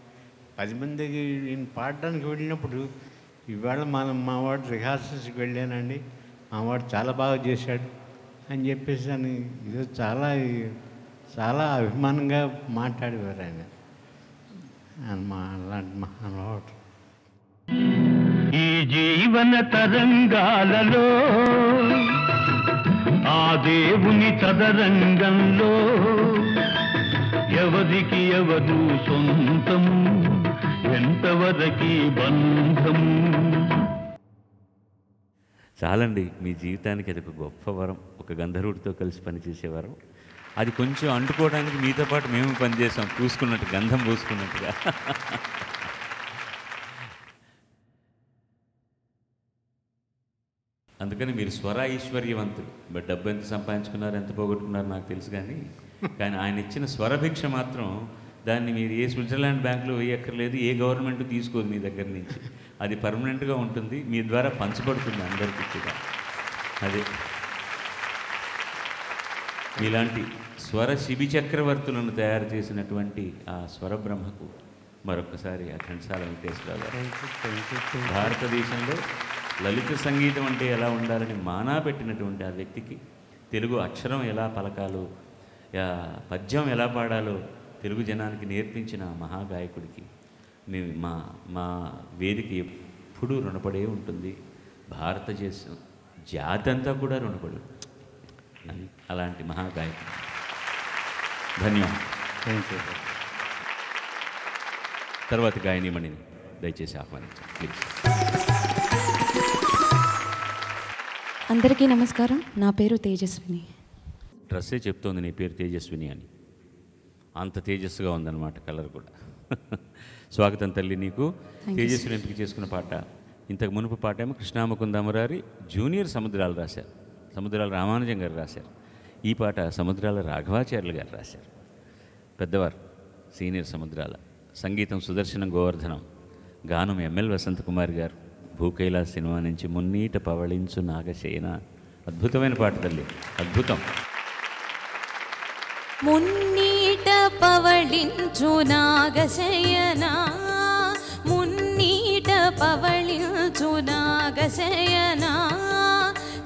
10 మందికి నేను పాడడానికి వెళ్ళినప్పుడు, ఇవాళ మావాడు రిహార్సల్స్కి వెళ్ళానండి, మావాడు చాలా బాగా చేశాడు అని చెప్పేసి అని ఇది చాలా అభిమానంగా మాట్లాడేవారు ఆయన. అలాంటి మహానుభావుడు. ఈ జీవన తరంగాలలో ఆ దేవుని చదరంగంలో ఎవరికి ఎవరు సొంతము, ఎంతవరకి బంధము. చాలండి, మీ జీవితానికి అది ఒక గొప్ప వరం. ఒక గంధర్వుడితో కలిసి పనిచేసేవారు. అది కొంచెం అంటుకోవడానికి మీతో పాటు మేము పనిచేసాం, పూసుకున్నట్టు, గంధం పూసుకున్నట్టుగా. అందుకని మీరు స్వర ఐశ్వర్యవంతులు. బట్ డబ్బు ఎంత సంపాదించుకున్నారు, ఎంత పోగొట్టుకున్నారు నాకు తెలుసు. కానీ ఆయన ఇచ్చిన స్వరభిక్ష మాత్రం దాన్ని మీరు ఏ స్విట్జర్లాండ్ బ్యాంకులో వేయక్కర్లేదు, ఏ గవర్నమెంట్ తీసుకోదు మీ దగ్గర నుంచి. అది పర్మనెంట్గా ఉంటుంది, మీ ద్వారా పంచబడుతుంది అందరికీ కూడా. అదే మీలాంటి స్వర శిబి చక్రవర్తులను తయారు చేసినటువంటి ఆ స్వర బ్రహ్మకు మరొకసారి ఆ ఘంటసాల వెంకటేశ్వరరావు గారు. భారతదేశంలో లలిత సంగీతం అంటే ఎలా ఉండాలని మానా పెట్టినటువంటి ఆ వ్యక్తికి తెలుగు అక్షరం ఎలా పలకాలో, పద్యం ఎలా పాడాలో తెలుగు జనానికి నేర్పించిన మహాగాయకుడికి మా వేదిక ఎప్పుడూ రుణపడే ఉంటుంది. భారతదేశం జాతి అంతా కూడా రుణపడి అలాంటి మహాగాయకుడు. ధన్యవాదాలు. తర్వాతి గాయనీమణిని దయచేసి ఆహ్వానించండి ప్లీజ్. అందరికీ నమస్కారం. నా పేరు తేజస్విని. డ్రెస్సే చెప్తోంది నీ పేరు తేజస్విని అని. అంత తేజస్సుగా ఉందన్నమాట కలర్ కూడా. స్వాగతం తల్లి నీకు. తేజస్విని ఎంపిక చేసుకున్న పాట ఇంతకు మునుపు పాట ఏమో కృష్ణాముకుందమురారి జూనియర్ సముద్రాలు రాశారు, సముద్రాల రామానుజం గారు రాశారు. ఈ పాట సముద్రాల రాఘవాచార్యులు గారు రాశారు, పెద్దవారు, సీనియర్ సముద్రాల. సంగీతం సుదర్శనం గోవర్ధనం, గానం ఎంఎల్ వసంతకుమార్ గారు. భూకైలాస్ సినిమా నుంచి మున్నీట పవళించు నాగశయన అద్భుతమైన పాట తల్లి, అద్భుతం. మున్నీట పవళించు నాగశయనా, మున్నీట పవళించు నాగశయనా,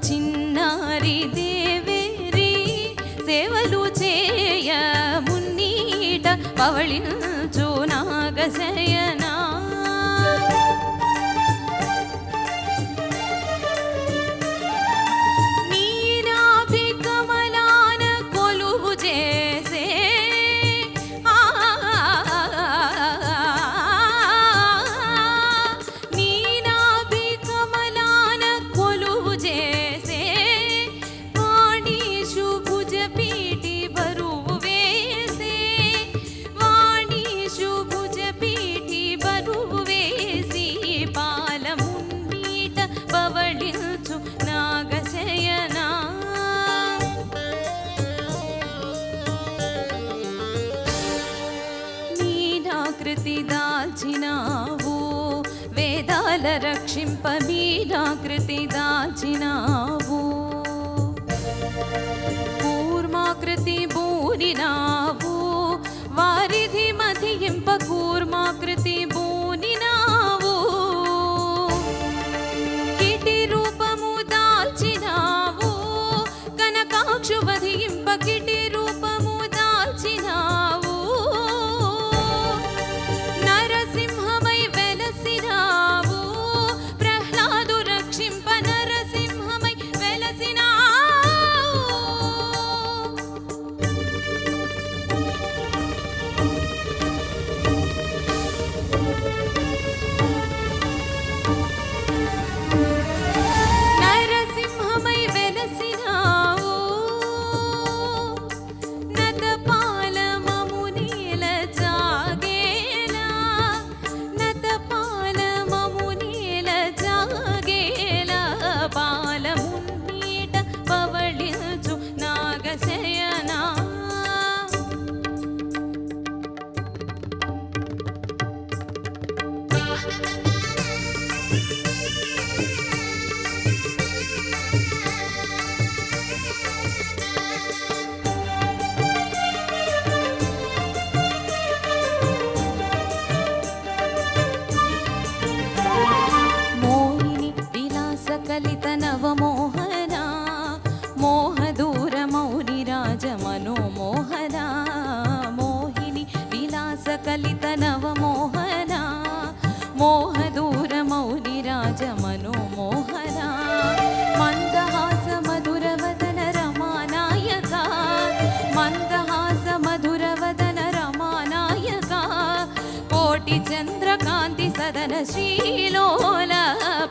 చిన్నారి దేవేరి సేవలు చేయ మున్నీట పవళించు నాగశయనా. దాల్చినావు వేదాల రక్షింప మీనాకృతి దాల్చినావు, కూర్మాకృతి బూనినావు వారిధి మధింప కూర్మాకృతి బూనినావు, కిటి రూపము దాల్చినావు కనకాక్షు వధింప కిటి రూపము దాల్చినావు, ప్రహ్లాదు రక్షింప నరసింహమై వెలసినావు. నరసింహమై వెలసినావు, నతపాల మమునీల జాగేలా, నతపాల మమునీల జాగేలా, పాలమున్నీట పవళించు నాగశయనా. మోహిని విలాస కలిత నవమోహన, మోహదూర మౌని రాజ మనోమోహన, మోహిని విలాస కలిత నవమోహన, మోహదూర మౌని రాజ మనోమోహన, మందహాస మధుర వదన రమానాయక, మందహాస మధుర వదన రమానాయక, కోటి చంద్రకాంతి సదన శ్రీలోల,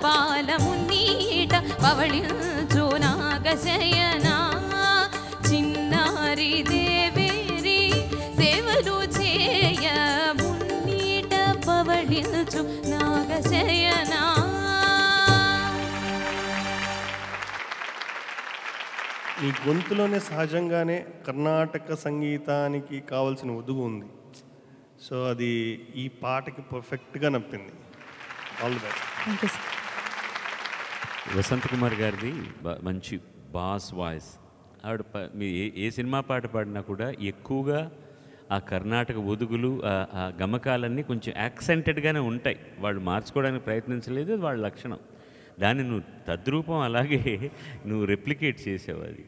పాలమున్నీట పవళించు నాగశయనా, చిన్నారి దేవేరి సేవలు చేయ మున్నీట పవళించు నాగశయనా. ఈ గొంతులోనే సహజంగానే కర్ణాటక సంగీతానికి కావాల్సిన ఒదుగు ఉంది. సో అది ఈ పాటకి పర్ఫెక్ట్గా నప్పింది. All the best. Thank you sir. Vasanth Kumar గారిది మంచి బాస్ వాయిస్. ఆవిడ మీ ఏ సినిమా పాట పాడినా కూడా ఎక్కువగా ఆ కర్ణాటక ఒదుగులు ఆ గమకాలన్నీ కొంచెం యాక్సెంటెడ్గానే ఉంటాయి. వాళ్ళు మార్చుకోవడానికి ప్రయత్నించలేదు, అది వాళ్ళ లక్షణం. దాన్ని నువ్వు తద్రూపం అలాగే నువ్వు రెప్లికేట్ చేసావు. అది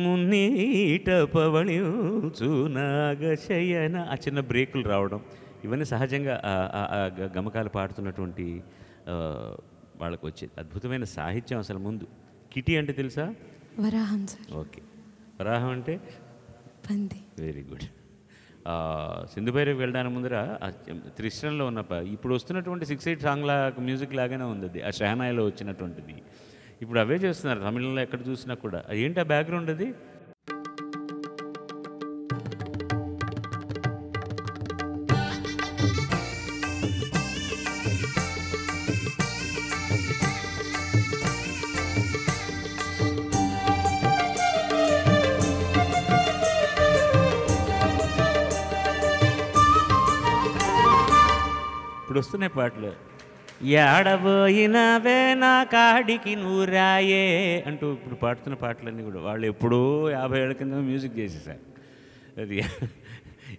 మున్నీట పవళించు నాగశయన, ఆ చిన్న బ్రేకులు రావడం, ఇవన్నీ సహజంగా గమకాలు పాడుతున్నటువంటి వాళ్ళకు వచ్చేది. అద్భుతమైన సాహిత్యం అసలు. ముందు కిటి అంటే తెలుసా? వరాహం సార్. ఓకే, వరాహం అంటే పంది. Very good. సింధుభైరవి వెళ్ళడానికి ముందర త్రిశ్రంలో ఉన్న ఇప్పుడు వస్తున్నటువంటి 6/8 సాంగ్ మ్యూజిక్ లాగానే ఉంది అది, ఆ షహనాయిలో వచ్చినటువంటిది. ఇప్పుడు అవే చేస్తున్నారు తమిళంలో ఎక్కడ చూసినా కూడా. ఏంటి ఆ బ్యాక్గ్రౌండ్ అది? ఇప్పుడు వస్తున్నాయి పాటలు. ఏడబోయినవే నా కాడికి నూరాయే అంటూ ఇప్పుడు పాడుతున్న పాటలన్నీ కూడా వాళ్ళు ఎప్పుడో 50 ఏళ్ళ కింద మ్యూజిక్ చేసేసారు. అది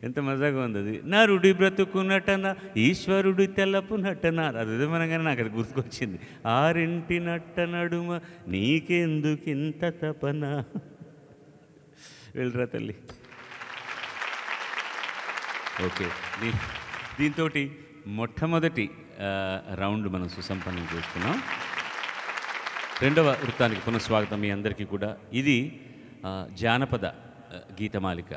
ఎంత మజాగా ఉంది. అది నరుడి బ్రతుకున్నటన ఈశ్వరుడు తెల్లపు నటన అది మనగానే నాకు అది గుర్తుకొచ్చింది. ఆరింటి నట్ట నడుమ నీకెందుకింత తపన. వెళ్ళరా తల్లి. ఓకే, దీంతో మొట్టమొదటి రౌండ్ మనం సుసంపన్నం చేసుకున్నాం. రెండవ వృత్తానికి పునఃస్వాగతం మీ అందరికీ కూడా. ఇది జానపద గీతమాలిక.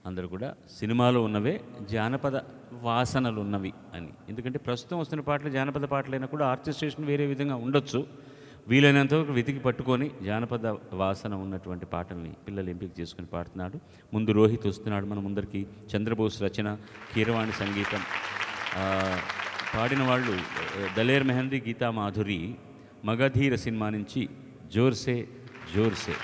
అందరూ కూడా సినిమాలో ఉన్నవే జానపద వాసనలు ఉన్నవి అని. ఎందుకంటే ప్రస్తుతం వస్తున్న పాటలు జానపద పాటలైనా కూడా ఆర్కెస్ట్రేషన్ వేరే విధంగా ఉండొచ్చు. వీలైనంత వరకు వెతికి పట్టుకొని జానపద వాసన ఉన్నటువంటి పాటల్ని పిల్లలు ఎంపిక చేసుకుని పాడుతున్నాడు. ముందు రోహిత్ వస్తున్నాడు మన ముందరికి. చంద్రబోస్ రచన, కీరవాణి సంగీతం. పాడిన వాళ్ళు దలేర్ మెహందీ, గీతా మాధురి. మగధీర సినిమా నుంచి జోర్సే జోర్సే.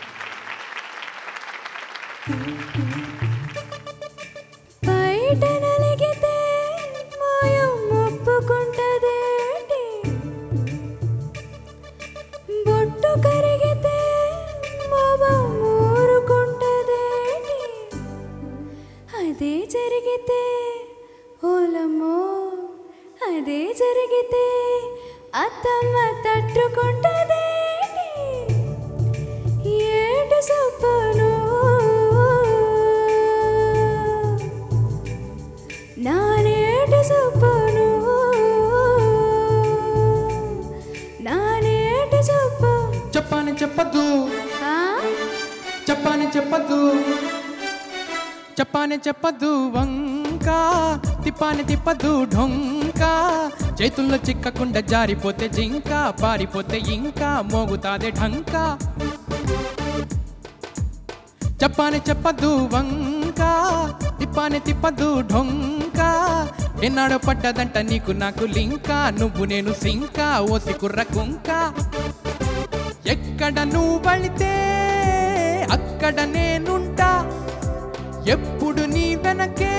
అదే జరిగితే ఓలమ్మో, అదే జరిగితే అత్తమ్మ తట్టుకుంటదే. ఏడు సొప్పను నానేడు సొప్పను, నానేడు సొప్ప. చెప్పని చెప్పద్దు, చెప్పని చెప్పద్దు, చెప్పని చెప్పద్దు వంక, తిప్పాని తిప్పద్దు ఢొంక. చేతుల్లో చిక్కకుండా జారిపోతే జింక, పారిపోతే ఇంకా మోగుతాదే ఢంక. చెప్పని చెప్పద్దు వంక, తిప్పాని తిప్పద్దు ఢొంక. ఎన్నాడో పడ్డదంట నీకు నాకు లింక, నువ్వు నేను సింక ఓసి కుర్ర కుంక. ఎక్కడ నువ్వు వెళితే అక్కడ నేనుంటా, ఎప్పుడు నీ వెనకే.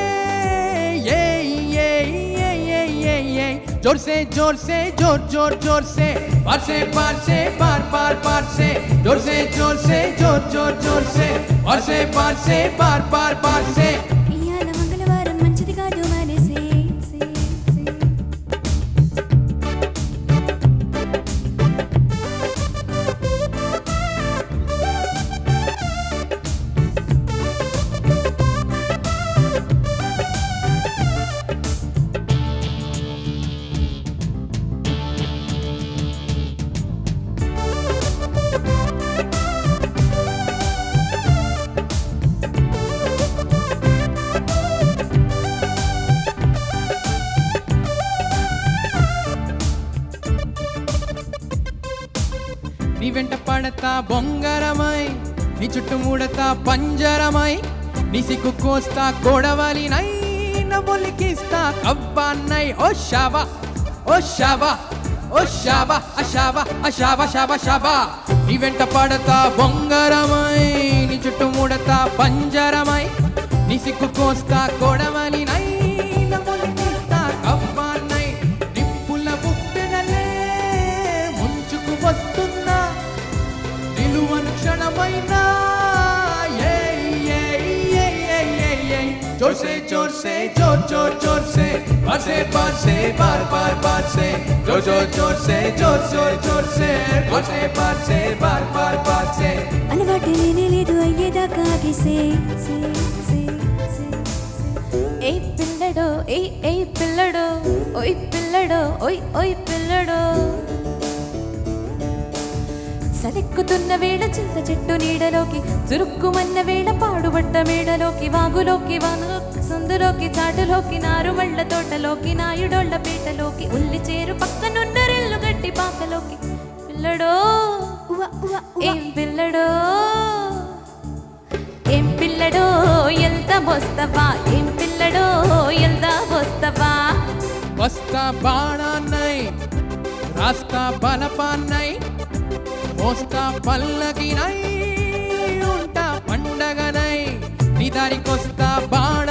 జోర్ సే జోర్ సే జోర్ జోర్ జోర్ సే, బార్ సే బార్ సే బార్ బార్ బార్ సే. జోర్ సే జోర్ సే జోర్ జోర్ జోర్ సే, బార్ సే బార్ సే బార్ బార్ బార్ సే. ఇయాల మంగళవారం మంచిది కాదు మనసే. నీ వెంట పడతా బొంగరమై, నీ చుట్టూ మూడతా పంజరమై. నీ సిగ్గు కోస్తా గొడవలినై, నవ్వులికిస్తా కవ్వాన్నై. ఓ షాబా ఓ షాబా ఓ షాబా అషాబా అషాబా షాబా షాబా. నీ వెంట పడతా బొంగరమై, నీ చుట్టూ మూడతా పంజరమై. నీ సిగ్గు కోస్తా గొడవలినై, నవ్వులికిస్తా కవ్వాన్నై. నిప్పుల బుప్పెనలే ముంచుకు వస్తున్నా, నిలువను క్షణమైనా. जोर से जोर से जोर जोर जोर से, बार से बार बार बार से. जोर जोर जोर से जोर जोर जोर से, बार से बार बार बार से. అలవాటు లేనే లేదు అయ్యేదాకా ఆగిసే. ఏ పిల్లడో ఏ పిల్లడో, ఓయ్ పిల్లడో ఓయ్ ఓయ్ పిల్లడో. సరెక్కుతున్న వేళ చింత చెట్టు నీడలోకి, చురుక్కుమన్న వేళ పాడుబడ్డ మేడలోకి, వాగులోకి వానలోకి సందులోకి చాటులోకి, నారుమళ్ళ తోటలోకి నాయుడోళ్ళ పేటలోకి, ఉల్లి చేరు పక్కనున్న రెల్లు గట్టి పాకలోకి. పిల్లడో ఏం పిల్లడో, ఏం పిల్లడో ఎంత వస్తవా, ఏం పిల్లడో ఎంత వస్తవా. వస్తా బాణాన్నై, రాస్తా బలపాన్నై, మోస్తా పల్లకినై, ఉంటా పండగనై. నీ దారికొస్తా బాణ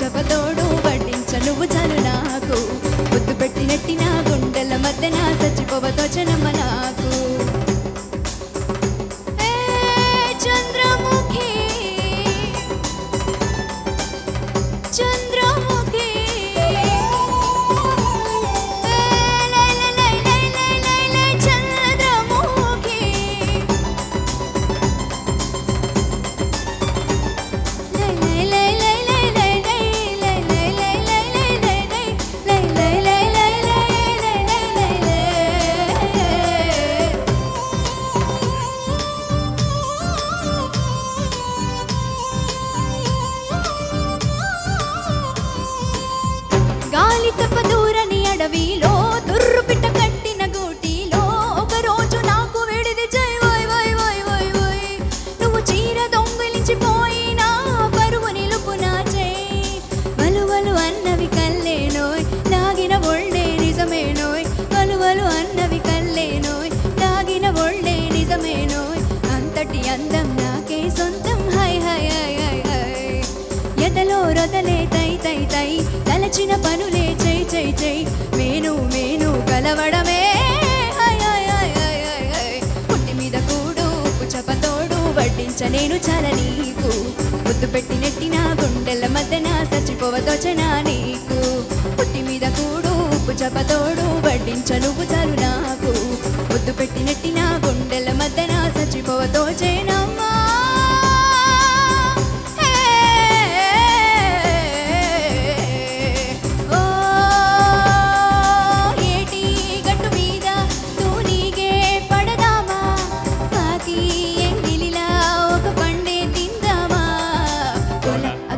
చపతోడు వడ్డించ నువ్వు చాలు నాకు ముద్దు పెట్టినట్టి నా గుండెల మధ్యన చచ్చిపోవతోచనమ్మ నాకు చంద్రముఖి చంద్రముఖి గాలి తప్ప దూరని అడవిలో దుర్రు పిట్ట కట్టిన గూటిలో ఒక రోజు నాకు విడిది జై వై వై వై వై వై నువ్వు చీర దొంగిలించిపోయినా పరువు నిలుపు నా జై వలువలు అన్నవి కల్లేనోయ్ నాగిన ఒళ్ళే నిజమేనోయ్ వలువలు అన్నవి కల్లేనోయ్ నాగిన ఒళ్ళే నిజమేనోయ్ అంతటి అందం నాకే సొంతం హై హై హై హై హై ఎదలో రొదలే తై తై తై తలచిన పనులే చై చై చై మేను మేను కలవడమే హై హై హై హై హై హై పుట్టి మీద కూడు ఉప్పు చపతోడు వడ్డించ నేను చాలా నీకు ముద్దు పెట్టినట్టి నా గుండెల మధ్యన చచ్చిపోవతోచనా నీకు పుట్టి మీద కూడు ఉప్పు చపతోడు వడ్డించ నువ్వు చాలు నాకు ముద్దు పెట్టినట్టి నా గుండెల మధ్యన చచ్చిపోవతోచేనమ్మా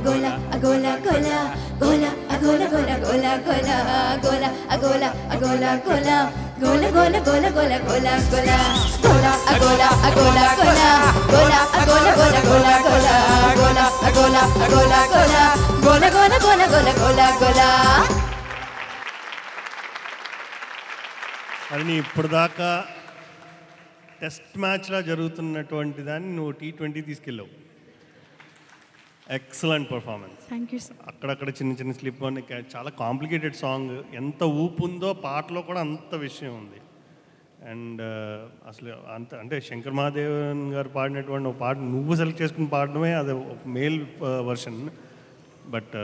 Agola, agola, agola, gola, gola, gola, gola, gola, gola, gola, agola, agola, gola, gola, agola, gola, gola, gola, gola, agola, agola, gola, gola, gola, gola, gola, gola, gola. అని ఇప్పటిదాకా టెస్ట్ మ్యాచ్లా జరుగుతున్నటువంటి దాన్ని నువ్వు T20 తీసుకెళ్ళావు. Excellent performance. Thank you sir. అక్కడక్కడ చిన్న చిన్న slip అని చాలా కాంప్లికేటెడ్ సాంగ్, ఎంత ఊపు ఉందో పాటలో కూడా అంత విషయం ఉంది. అండ్ అసలు అంత అంటే శంకర్ మహాదేవన్ గారు పాడినటువంటి ఒక పాట నువ్వు సెలెక్ట్ చేసుకుని పాడడమే అది ఒక male version. But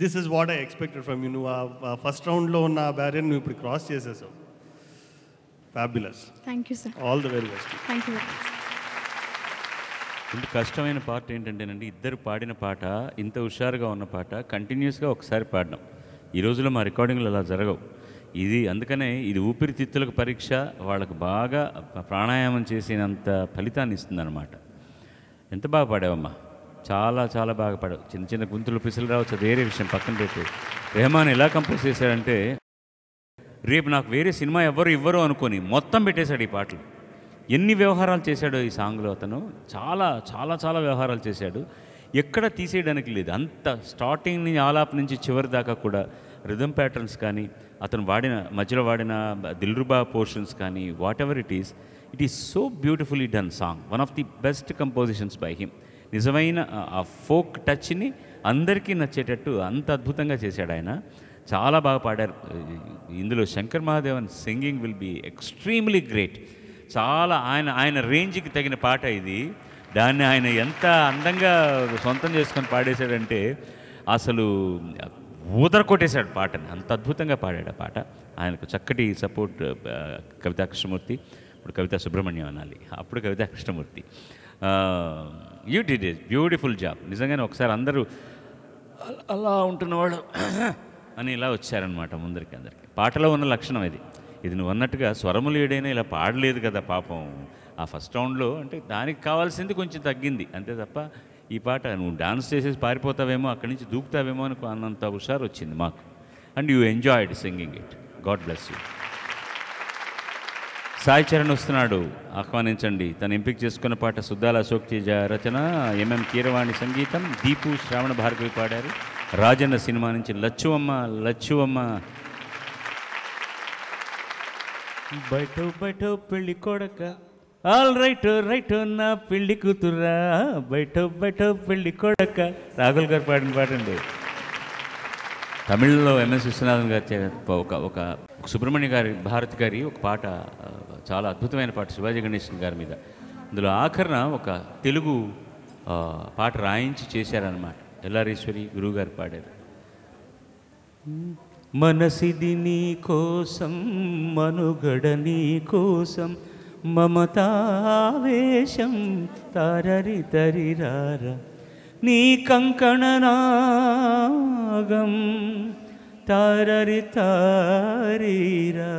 this is what I expected from you. నువ్వు ఆ ఫస్ట్ రౌండ్లో ఉన్న ఆ బ్యారియర్ నువ్వు ఇప్పుడు క్రాస్ చేసేసావు. Fabulous. Thank you sir. All the very best. Thank you very much. ఇంత కష్టమైన పాట ఏంటంటేనండి, ఇద్దరు పాడిన పాట, ఇంత హుషారుగా ఉన్న పాట కంటిన్యూస్గా ఒకసారి పాడడం. ఈ రోజుల్లో మా రికార్డింగ్లు అలా జరగవు. ఇది అందుకనే ఇది ఊపిరితిత్తులకు పరీక్ష, వాళ్ళకు బాగా ప్రాణాయామం చేసినంత ఫలితాన్ని ఇస్తుందన్నమాట. ఎంత బాగా పాడావమ్మా, చాలా చాలా బాగా పాడావు. చిన్న చిన్న గుంతులు పిసులు రావచ్చు, అది వేరే విషయం, పక్కన పెట్టి. రెహమాన్ ఎలా కంపోజ్ చేశాడంటే, రేపు నాకు వేరే సినిమా ఎవరు ఇవ్వరు అనుకొని మొత్తం పెట్టేశాడు ఈ పాటలు. ఎన్ని వ్యవహారాలు చేశాడో ఈ సాంగ్లో అతను, చాలా చాలా చాలా వ్యవహారాలు చేశాడు. ఎక్కడ తీసేయడానికి లేదు. అంత స్టార్టింగ్ నుంచి ఆలాప్ నుంచి చివరి దాకా కూడా రిథమ్ ప్యాటర్న్స్ కానీ, అతను మధ్యలో వాడిన దిల్రుబా పోర్షన్స్ కానీ, what ever it is so beautifully done song. One of the best compositions by him. నిజమైన ఆ ఫోక్ టచ్ని అందరికీ నచ్చేటట్టు అంత అద్భుతంగా చేశాడు ఆయన. చాలా బాగా పాడారు. ఇందులో Shankar Mahadevan singing will be extremely great. చాలా ఆయన రేంజ్కి తగిన పాట ఇది. దాన్ని ఆయన ఎంత అందంగా సొంతం చేసుకొని పాడేశాడంటే అసలు ఊదర కొట్టేశాడు పాటని. అంత అద్భుతంగా పాడాడు ఆ పాట. ఆయనకు చక్కటి సపోర్ట్ కవితా కృష్ణమూర్తి, ఇప్పుడు కవితా సుబ్రహ్మణ్యం అనాలి, అప్పుడు Kavitha Krishnamurthy. You did it beautiful job. నిజంగానే ఒకసారి అందరూ అలా ఉంటున్నవాడు అని ఇలా వచ్చారనమాట ముందరికి అందరికి. పాటలో ఉన్న లక్షణం ఇది. ఇది నువ్వు అన్నట్టుగా స్వరములు ఏడైనా ఇలా పాడలేదు కదా పాపం ఆ ఫస్ట్ రౌండ్లో. అంటే దానికి కావాల్సింది కొంచెం తగ్గింది అంతే తప్ప, ఈ పాట నువ్వు డాన్స్ చేసేసి పారిపోతావేమో, అక్కడి నుంచి దూకుతావేమో అని అన్నంత హుషారు వచ్చింది మాకు. And you enjoyed singing it. God bless you. Sai Charan వస్తున్నాడు, ఆహ్వానించండి. తను ఎంపిక చేసుకున్న పాట సుద్దాల అశోక్ తేజ రచన, ఎంఎం కీరవాణి సంగీతం, దీపు శ్రావణ భార్గవి పాడారు. రాజన్న సినిమా నుంచి లచ్చువమ్మ లచ్చువమ్మ. బయట బయట పెళ్ళి కొడక ఆల్ రైట్ రైట్ నా పెళ్లి కూతురా బయట బయట పెళ్లి కొడక. రాఘుల్ గారు పాడిన పాట అండి. తమిళ్లో ఎంఎస్ విశ్వనాథన్ గారి ఒక సుబ్రహ్మణ్య గారి భారతి గారి ఒక పాట, చాలా అద్భుతమైన పాట శివాజీ గణేశన్ గారి మీద. అందులో ఆఖరణ ఒక తెలుగు పాట రాయించి చేశారనమాట. ఎల్లారీశ్వరి గురువు గారు పాడారు. మనసిది నీ కోసం మనుగడ నీ కోసం మమతావేశం తారరి తరిరార నీ కంకణనాగం తారరి తారీరా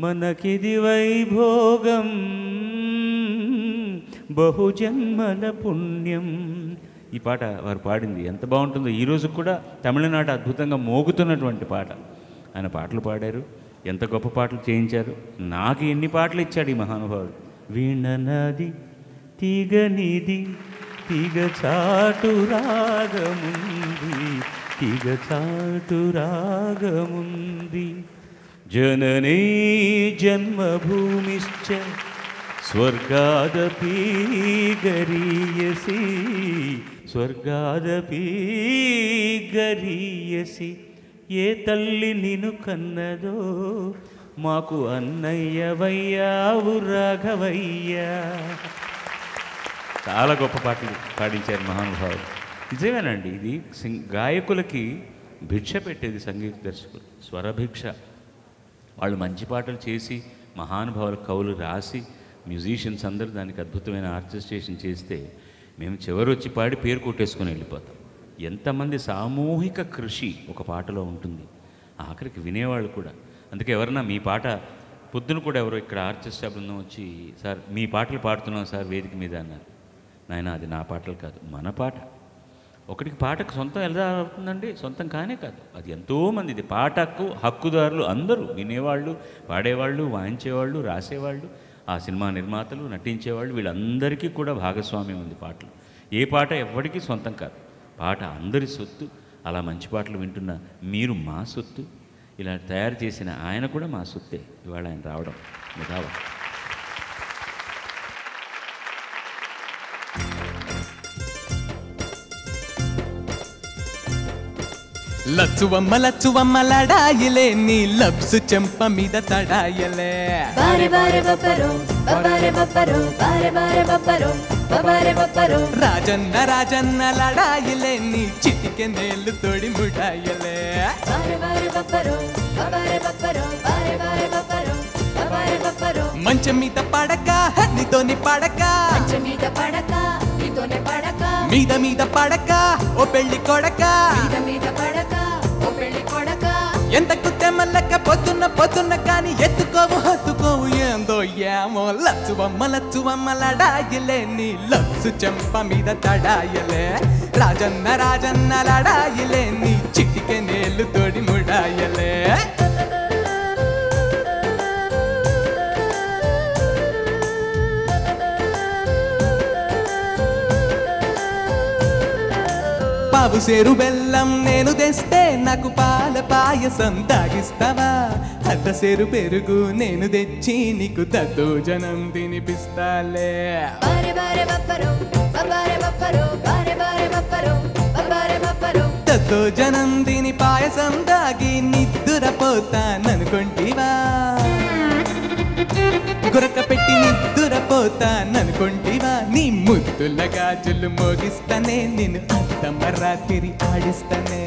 మనకిది వైభోగం బహుజన్మల పుణ్యం. ఈ పాట వారు పాడింది ఎంత బాగుంటుందో. ఈరోజు కూడా తమిళనాడు అద్భుతంగా మోగుతున్నటువంటి పాట. ఆయన పాటలు పాడారు, ఎంత గొప్ప పాటలు చేయించారు. నాకు ఎన్ని పాటలు ఇచ్చాడు ఈ మహానుభావుడు. వీణనది తీగ నిది తీగ చాటు రాగముంది తీగ చాటు రాగముంది జననీ జన్మభూమిశ్చ స్వర్గాదపి గరీయసి స్వర్గాదపి గరీయసి. ఏ తల్లి నిన్ను కన్నదో మాకు అన్నయ్యవయ్యావు రాఘవయ్యా. చాలా గొప్ప పాటలు పాడించారు మహానుభావులు. నిజమేనండి, ఇది గాయకులకి భిక్ష పెట్టేది సంగీత దర్శకులు, స్వరభిక్ష. వాళ్ళు మంచి పాటలు చేసి మహానుభావుల కవులు రాసి మ్యూజిషియన్స్ అందరూ దానికి అద్భుతమైన ఆర్కెస్ట్రేషన్ చేస్తే మేము చివరి వచ్చి పాడి పేరు కొట్టేసుకొని వెళ్ళిపోతాం. ఎంతమంది సామూహిక కృషి ఒక పాటలో ఉంటుంది, ఆఖరికి వినేవాళ్ళు కూడా. అందుకే ఎవరన్నా మీ పాట పొద్దున కూడా ఎవరో ఇక్కడ ఆర్కెస్ట్రా బృందం వచ్చి, సార్ మీ పాటలు పాడుతున్నాం సార్ వేదిక మీద అన్నారు. నాయన అది నా పాటలు కాదు, మన పాట. ఒకటికి పాటకు సొంతం ఎలా అవుతుందండి? సొంతం కానే కాదు, అది ఎంతోమంది. ఇది పాటకు హక్కుదారులు అందరూ, వినేవాళ్ళు, పాడేవాళ్ళు, వాయించేవాళ్ళు, రాసేవాళ్ళు, ఆ సినిమా నిర్మాతలు, నటించేవాళ్ళు, వీళ్ళందరికీ కూడా భాగస్వామ్యం ఉంది పాటలు. ఏ పాట ఎవరికీ సొంతం కాదు, పాట అందరి సొత్తు. అలా మంచి పాటలు వింటున్న మీరు మా సొత్తు. ఇలా తయారు చేసిన ఆయన కూడా మా సొత్తే. ఇవాళ ఆయన రావడం ముదావా. లచ్చువమ్మ లచ్చువమ్మ లడాయిలే నీ లబ్సు చెంప మీద తడాయలే. బారే బారే బబ్బరో బబారే బబ్బరో బారే బారే బబ్బరో బబారే బబ్బరో. రాజన్న రాజన్న లడాయిలే నీ చిటికె నేళ్ళు తోడి ముడాయలే. బారే బారే బబ్బరో బబారే బబ్బరో బారే బారే బబ్బరో బబారే బబ్బరో. మంచం మీద పడక నీతోని పడక, మంచం మీద పడక నీతోనే పడక, మీద మీద పడక ఓ పెళ్లి కొడక, మీద మీద పడక ఓ పెళ్లి కొడక. ఎంతకు తెమ్మలక్క పొద్దున్న పొద్దున్న కాని ఎత్తుకోవు హత్తుకోవు ఏందో ఏమో. లచ్చువమ్మ లచ్చువమ్మ లడాయిలే నీ లచ్సు చెంప మీద తడాయలే. రాజన్న రాజన్న లడాయిలే నీ చిటికె నేళ్ళు తోడి ముడాయలే. పావు సేరు బెల్లం నేను తెస్తే నాకు పాల పాయసం తాగిస్తావా? అర్ధ సేరు పెరుగు నేను తెచ్చి నీకు దద్దోజనం తినిపిస్తాలే. బారే బారే బబ్బరో బబారే బబ్బరో బారే బారే బబ్బరో బబారే బబ్బరో. దద్దోజనం తిని పాయసం తాగి నిద్దురపోతాననుకుంటివా? గురక పెట్టి నిద్దురపోతాననుకుంటివా? నీ ముద్దుల గాజులు మోగిస్తానే, నిన్ను అత్తమరాత్రి ఆడిస్తానే.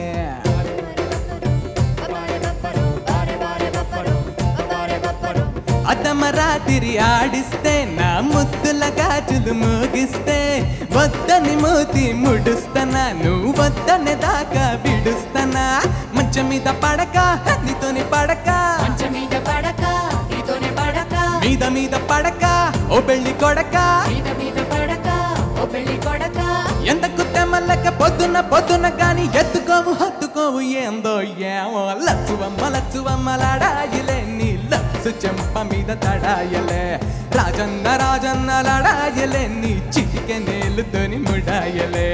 అత్తమరాత్రి ఆడిస్తే నా ముద్దుల గాజులు మోగిస్తే వద్దని మూతి ముడుస్తానా, నువ్వు వద్దనే దాకా విడుస్తానా. మంచం మీద పడక నీతోని పడక, మంచం మీద పడక నీతోనే పడక, మీద మీద పడక ఓ పెళ్లి కొడక, మీద మీద పడక ఓ పెళ్లి కొడక. ఎంతకు తెమ్మలక్క పొద్దున్న పొద్దున్న గాని ఎత్తుకోవు హత్తుకోవు ఏందో ఏమో. లచ్చువమ్మ లచ్చువమ్మ లడాయిలే నీ లచ్సు చెంప మీద తడాయలే. రాజన్న రాజన్న లడాయలే నీ చిటికె నేలుతోని ముడాయలే.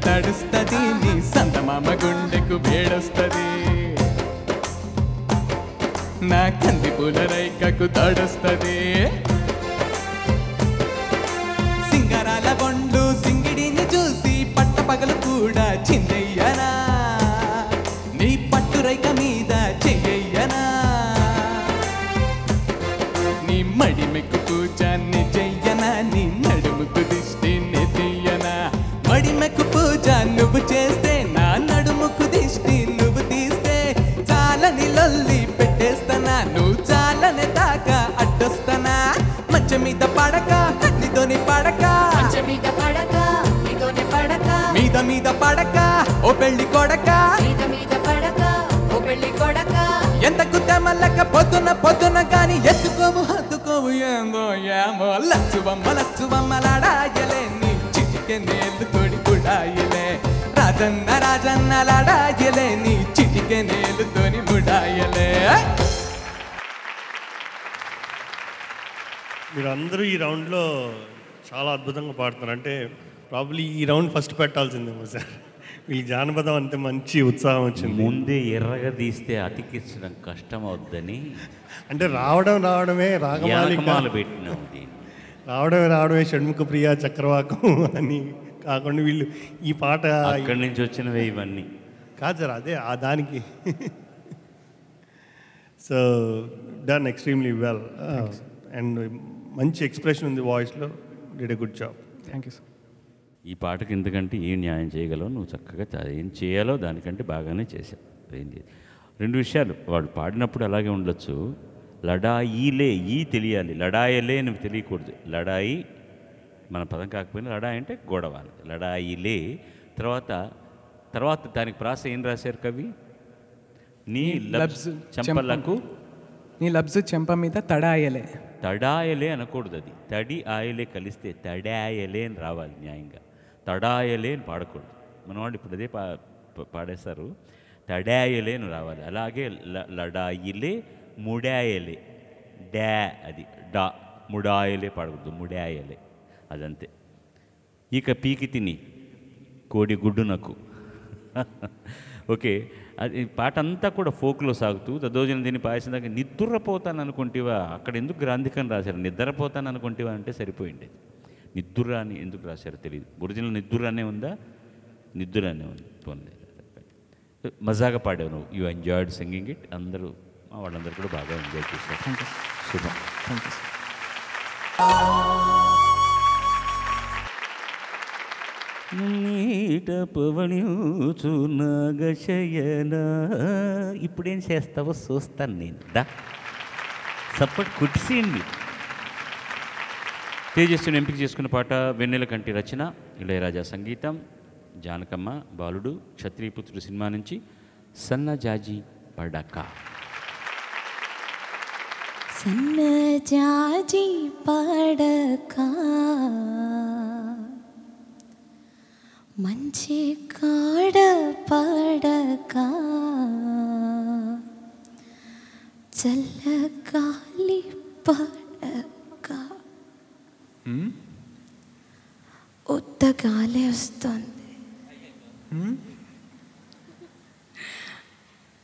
తడుస్తుంది నీ సందమామ గుండెకు వేడొస్తుంది నా కంది పూల రైకకు తడుస్తుంది సింగరాల బొండ్లు సింగిడిని చూసి పట్ట పగలు కూడా చిందయ్యనా నీ పట్టు రైక మీద చెయ్యనా నీ మడి మెక్కు పూజాన్ని చెయ్యనా నీ నడుముకు దిష్టి నెయ్యనా మడి మెక్కు పూజ నువ్వు చేస్తే నా నడుముకు దిష్టి నువ్వు తీస్తే చాలని లొల్లి పెట్టేస్తానా నువ్వు చాలనే దాకా అడ్డొస్తానా మంచ మీద పడక నీతోని పడక మీద పడక నీతోనే పడక మీద మీద పడక ఓ పెళ్లి కొడక మీద పడక ఓ పెళ్లి కొడక ఎంతకు తెమల్లక పొద్దున గాని ఎత్తుకోవు హత్తుకోవు ఏందో ఏమో లచ్చువమ్మలాడాయలే నీ చిటికె నేలు తోడి ముడాయలే రాజన్నలాడాయలే నీ చిటికె నేలు తోడి ముడాయలే మీరు అందరూ ఈ రౌండ్లో చాలా అద్భుతంగా పాడుతున్నారు. అంటే ప్రాబ్లీ ఈ రౌండ్ ఫస్ట్ పెట్టాల్సిందేమో సార్. వీళ్ళకి జానపదం అంతే మంచి ఉత్సాహం వచ్చింది. ముందే ఎర్రగా తీస్తే అతికించడం కష్టం అవుద్దని అంటే రావడమే రాగమాలు పెట్టినాం. రావడమే షణ్ముఖ ప్రియ చక్రవాకం అని కాకుండా వీళ్ళు ఈ పాట అక్కడి నుంచి వచ్చినవే ఇవన్నీ కాదు సార్, అదే ఆ దానికి. So done extremely well and మంచి ఎక్స్ప్రెషన్ ఉంది వాయిస్లో. Did a good job. Thank you sir. ఈ పాటకి ఎందుకంటే ఏం న్యాయం చేయగలవు నువ్వు చక్కగా ఏం చేయాలో దానికంటే బాగానే చేశావు. రెండు విషయాలు వాడు పాడినప్పుడు అలాగే ఉండొచ్చు. లడాయిలే ఈ తెలియాలి, లడాయలే నువ్వు తెలియకూడదు. లడాయి మన పదం కాకపోయినా లడాయి అంటే గొడవ. లడాయిలే తర్వాత దానికి ప్రాస ఏం రాశారు కవి? నీ లబ్స్ చెంపలకు నీ లబ్స్ చెంప మీద తడాయలే. తడాయలే అనకూడదు, అది తడి ఆయలే కలిస్తే తడాయలే అని రావాలి న్యాయంగా. తడాయలే అని పాడకూడదు. మనవాళ్ళు ఇప్పుడు అదే పాడేస్తారు. తడాయలే అని రావాలి. అలాగే లడాయిలే ముడాయలే డా అది డా ముడాయలే పాడకూడదు, ముడాయలే అదంతే. ఇక పీకి తిని కోడి గుడ్డునకు ఓకే. అది పాట అంతా కూడా ఫోక్లో సాగుతూ దద్దోజనం దీన్ని పాయసం దాకా నిద్రపోతాను అనుకుంటేవా, అక్కడ ఎందుకు గ్రాంధికం రాశారు? నిద్రపోతాను అనుకుంటేవా అంటే సరిపోయింది. నిద్ర అని ఎందుకు రాశారో తెలియదు. ఒరిజినల్ నిద్ర అనే ఉందా? నిద్ర అనే ఉంది. పోన్లే, మజాగా పాడావు నువ్వు. You enjoyed singing it. అందరూ వాళ్ళందరూ కూడా బాగా ఎంజాయ్ చేశారు. శుభం. Thank you. నీట పవణ్యూచు నాగశయన. ఇప్పుడేం చేస్తావో చూస్తాను నేను. దా సపోర్ట్ కుట్టిసేయండి. తేజస్సుని ఎంపిక చేసుకున్న పాట వెన్నెల కంటి రచన, ఇళయరాజా సంగీతం, జానకమ్మ బాలుడు, క్షత్రియపుత్రుడు సినిమా నుంచి సన్నజాజి పడక. సన్నజాజి పడక మంచి కాడ పడక చల్లగాలి పడక. ఉత్త గాలి వస్తుంది.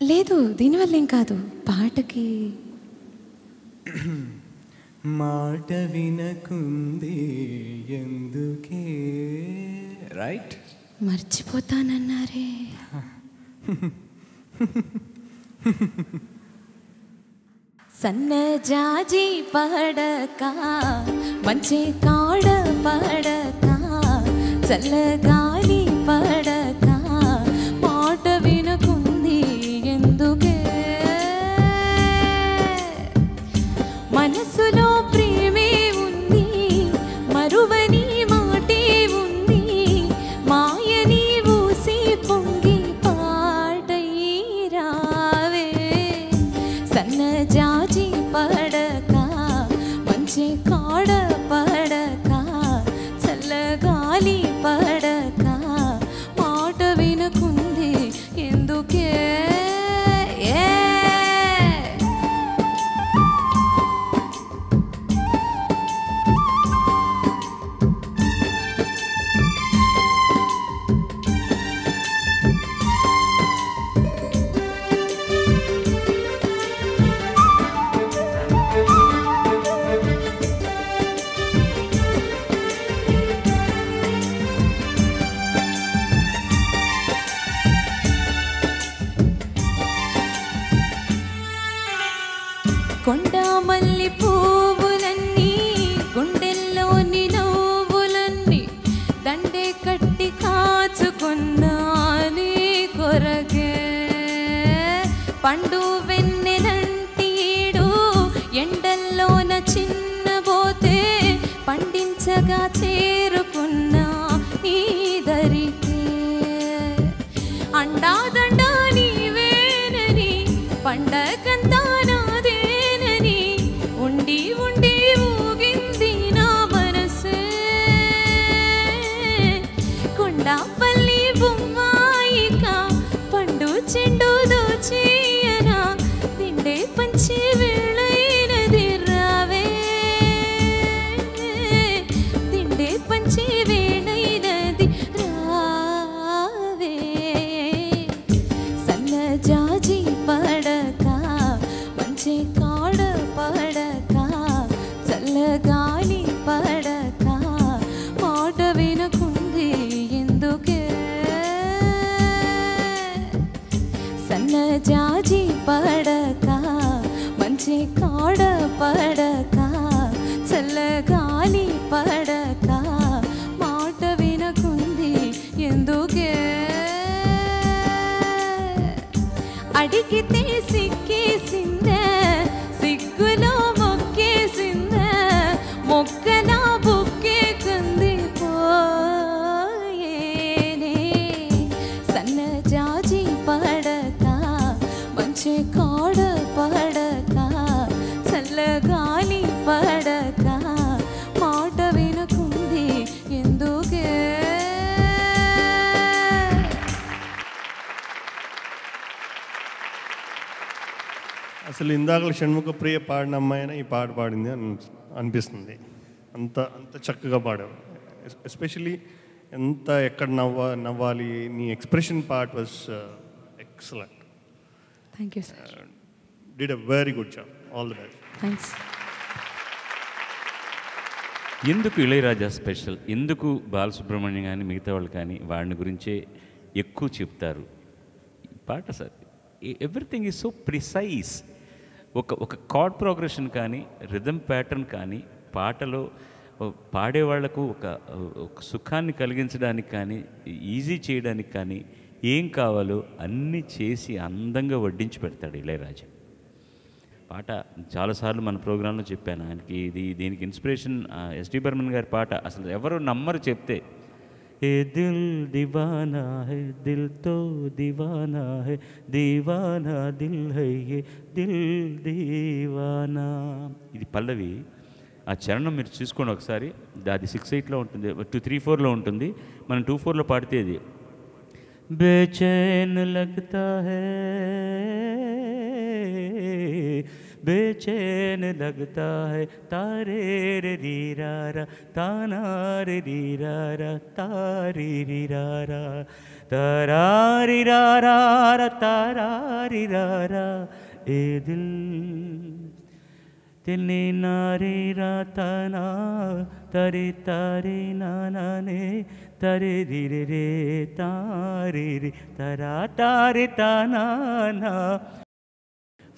లేదు, దీనివల్ల ఏం కాదు. పాటకి మాట వినకుంది ఎందుకే, రైట్? మర్చిపోతానన్నారే. సన్నజాజి పడక మంచి కాడ పడక చల్లగాలి పడక మాట వినకుంది ఎందుకే, మనసులో ప్రేమే ఉంది మరువని మాటే ఉంది, మాయని ఊసి పొంగి పాటై రావే. సన్నజాజి పడక మంచి కాడ పడక చల్లగాలి పడక మాట కొండమల్లి పువ్వులన్నీ గుండెల్లోని నవ్వులన్నీ దండే కట్టి కాచుకున్నా నీ కొరకే పండు వెన్నెలంటి ఏడు ఎండల్లోన చిన్నబోతే పండించగా చేరుకున్నా నీ దరికే అండాదండా నీవేనని పండగంతా నాదేనని ఉండి ఉండి ఊగింది నా మనసే కొండపల్లి బొమ్మాయిక పండు చెండు దోచేయనా తిండే పంచి వేళైనది రావే తిండే పంచి వేళైనది రావే సన్న జాజి పడక మంచి కాడ పడక చల్లగాలి పడక మాట వినకుంది ఎందుకే సన్న జాజి పడక మంచి కాడ పడక చల్లగాలి పడక మాట వినకుంది ఎందుకే అడిగితే సిక్కేసిందే సిగ్గులో మొక్కేసిందే మొక్కలా బుక్కే కంది పోయేనే సన్న జాజి పడక మంచి కాడ పడక చల్లగాలి పడక మాట వినకుంది ఎందుకే అసలు ఇందాక షణ్ముఖ ప్రియ పాడిన అమ్మాయినా ఈ పాట పాడింది అనిపిస్తుంది. అంత అంత చక్కగా పాడావు. ఎస్పెషలీ ఎంత ఎక్కడ నవ్వాలి నీ expression part was excellent. Thank you sir. Did a very good job. All the best. Thanks. ఎందుకు ఇళయరాజా స్పెషల్, ఎందుకు బాలసుబ్రహ్మణ్యం కానీ మిగతా వాళ్ళు కానీ వాడిని గురించే ఎక్కువ చెప్తారు? పాట sir everything is so precise. ఒక కార్డ్ ప్రోగ్రెషన్ కానీ రిథమ్ ప్యాటర్న్ కానీ పాటలో పాడేవాళ్లకు ఒక సుఖాన్ని కలిగించడానికి కానీ ఈజీ చేయడానికి కానీ ఏం కావాలో అన్నీ చేసి అందంగా వడ్డించి పెడతాడు ఇళయరాజా. పాట చాలాసార్లు మన ప్రోగ్రాంలో చెప్పాను ఆయనకి దీనికి ఇన్స్పిరేషన్ ఎస్డి బర్మన్ గారి పాట. అసలు ఎవరు నమ్మరు చెప్తే, ఏ దిల్ దివానా హై దిల్ తో దివానా హై దీవానా దిల్ హై ఏ దిల్ దీవానా. ఇది పల్లవి. ఆ చరణం మీరు చూసుకోండి ఒకసారి. అది 6/8లో ఉంటుంది, 3/4లో ఉంటుంది. మనం 2/4లో పాడితే ఇది బేచైన్ లగ్తా హై बेचैन लगता है तारे रे री रा रा ताना रे री रा रा तारी री रा रा तारा री रा रा रा तारा री रा रा ए दिल तिन्नी नारी रा तना तारे तारे नाना ने तारे री रे रे तारी री तारा तारे ताना ना.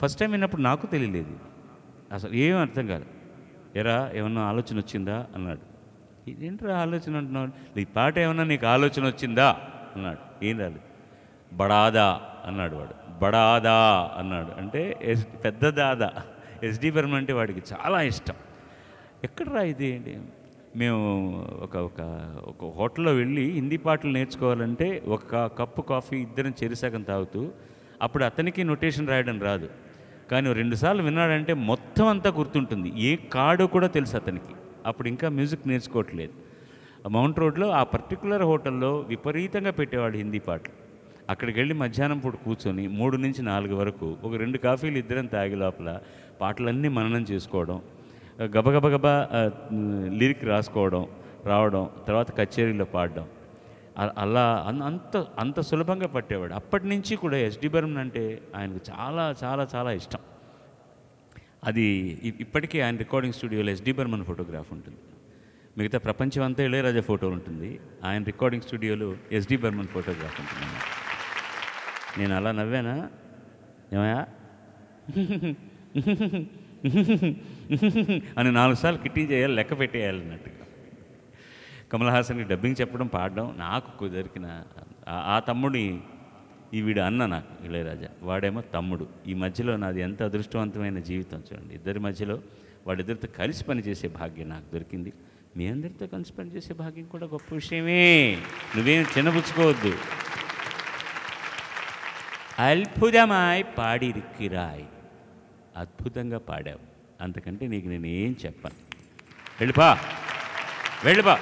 ఫస్ట్ టైం విన్నప్పుడు నాకు తెలియలేదు, అసలు ఏం అర్థం కాదు. ఎరా ఏమన్నా ఆలోచన వచ్చిందా అన్నాడు. ఏంట్రా ఆలోచన అంటున్నాడు? ఈ పాట ఏమన్నా నీకు ఆలోచన వచ్చిందా అన్నాడు. ఏం రాలేదు. బడాదా అన్నాడు వాడు. బడాదా అన్నాడు అంటే పెద్ద దాదా. ఎస్డి బర్మన్ అంటే వాడికి చాలా ఇష్టం. ఎక్కడరా ఇది ఏంటి? మేము ఒక హోటల్లో వెళ్ళి హిందీ పాటలు నేర్చుకోవాలంటే ఒక కప్పు కాఫీ ఇద్దరం చెరిసగం తాగుతూ, అప్పుడు అతనికి నొటేషన్ రాయడం రాదు, కానీ 2 సార్లు విన్నాడంటే మొత్తం అంతా గుర్తుంటుంది. ఏ కార్డో కూడా తెలుసు అతనికి. అప్పుడు ఇంకా మ్యూజిక్ నేర్చుకోవట్లేదు. మౌంట్ రోడ్లో ఆ పర్టికులర్ హోటల్లో విపరీతంగా పెట్టేవాడు హిందీ పాటలు. అక్కడికి వెళ్ళి మధ్యాహ్నం పూట కూర్చొని 3 నుంచి 4 వరకు ఒక 2 కాఫీలు ఇద్దరం తాగి లోపల పాటలన్నీ మననం చేసుకోవడం, గబగబగబా లిరిక్ రాసుకోవడం రావడం, తర్వాత కచేరీలో పాడడం, అలా అంత సులభంగా పట్టేవాడు. అప్పటి నుంచి కూడా ఎస్డి బర్మన్ అంటే ఆయనకు చాలా చాలా చాలా ఇష్టం. అది ఇప్పటికీ ఆయన రికార్డింగ్ స్టూడియోలో ఎస్డి బర్మన్ ఫోటోగ్రాఫ్ ఉంటుంది. మిగతా ప్రపంచం అంతా ఇళయరాజా ఫోటో ఉంటుంది, ఆయన రికార్డింగ్ స్టూడియోలో ఎస్డి బర్మన్ ఫోటోగ్రాఫ్ ఉంటుంది. నేను అలా నవ్వానా ఏమయ్యా అని 4 సార్లు కిట్టింగ్ చేయాలి, లెక్క పెట్టేయాలి అన్నట్టుగా. కమల్ హాసన్కి డబ్బింగ్ చెప్పడం, పాడడం నాకు దొరికిన ఆ తమ్ముడి వీడు అన్న నాకు ఇళయరాజా, వాడేమో తమ్ముడు. ఈ మధ్యలో నాది ఎంత అదృష్టవంతమైన జీవితం చూడండి. ఇద్దరి మధ్యలో వాళ్ళిద్దరితో కలిసి పనిచేసే భాగ్యం నాకు దొరికింది. మీ అందరితో కలిసి పనిచేసే భాగ్యం కూడా గొప్ప విషయమే, నువ్వేం చిన్నపుచ్చుకోవద్దు. అద్భుతమాయ్ పాడిరిక్కిరాయ్, అద్భుతంగా పాడావు, అంతకంటే నీకు నేను ఏం చెప్పను. వెళ్ళిపా వెళ్ళిపా.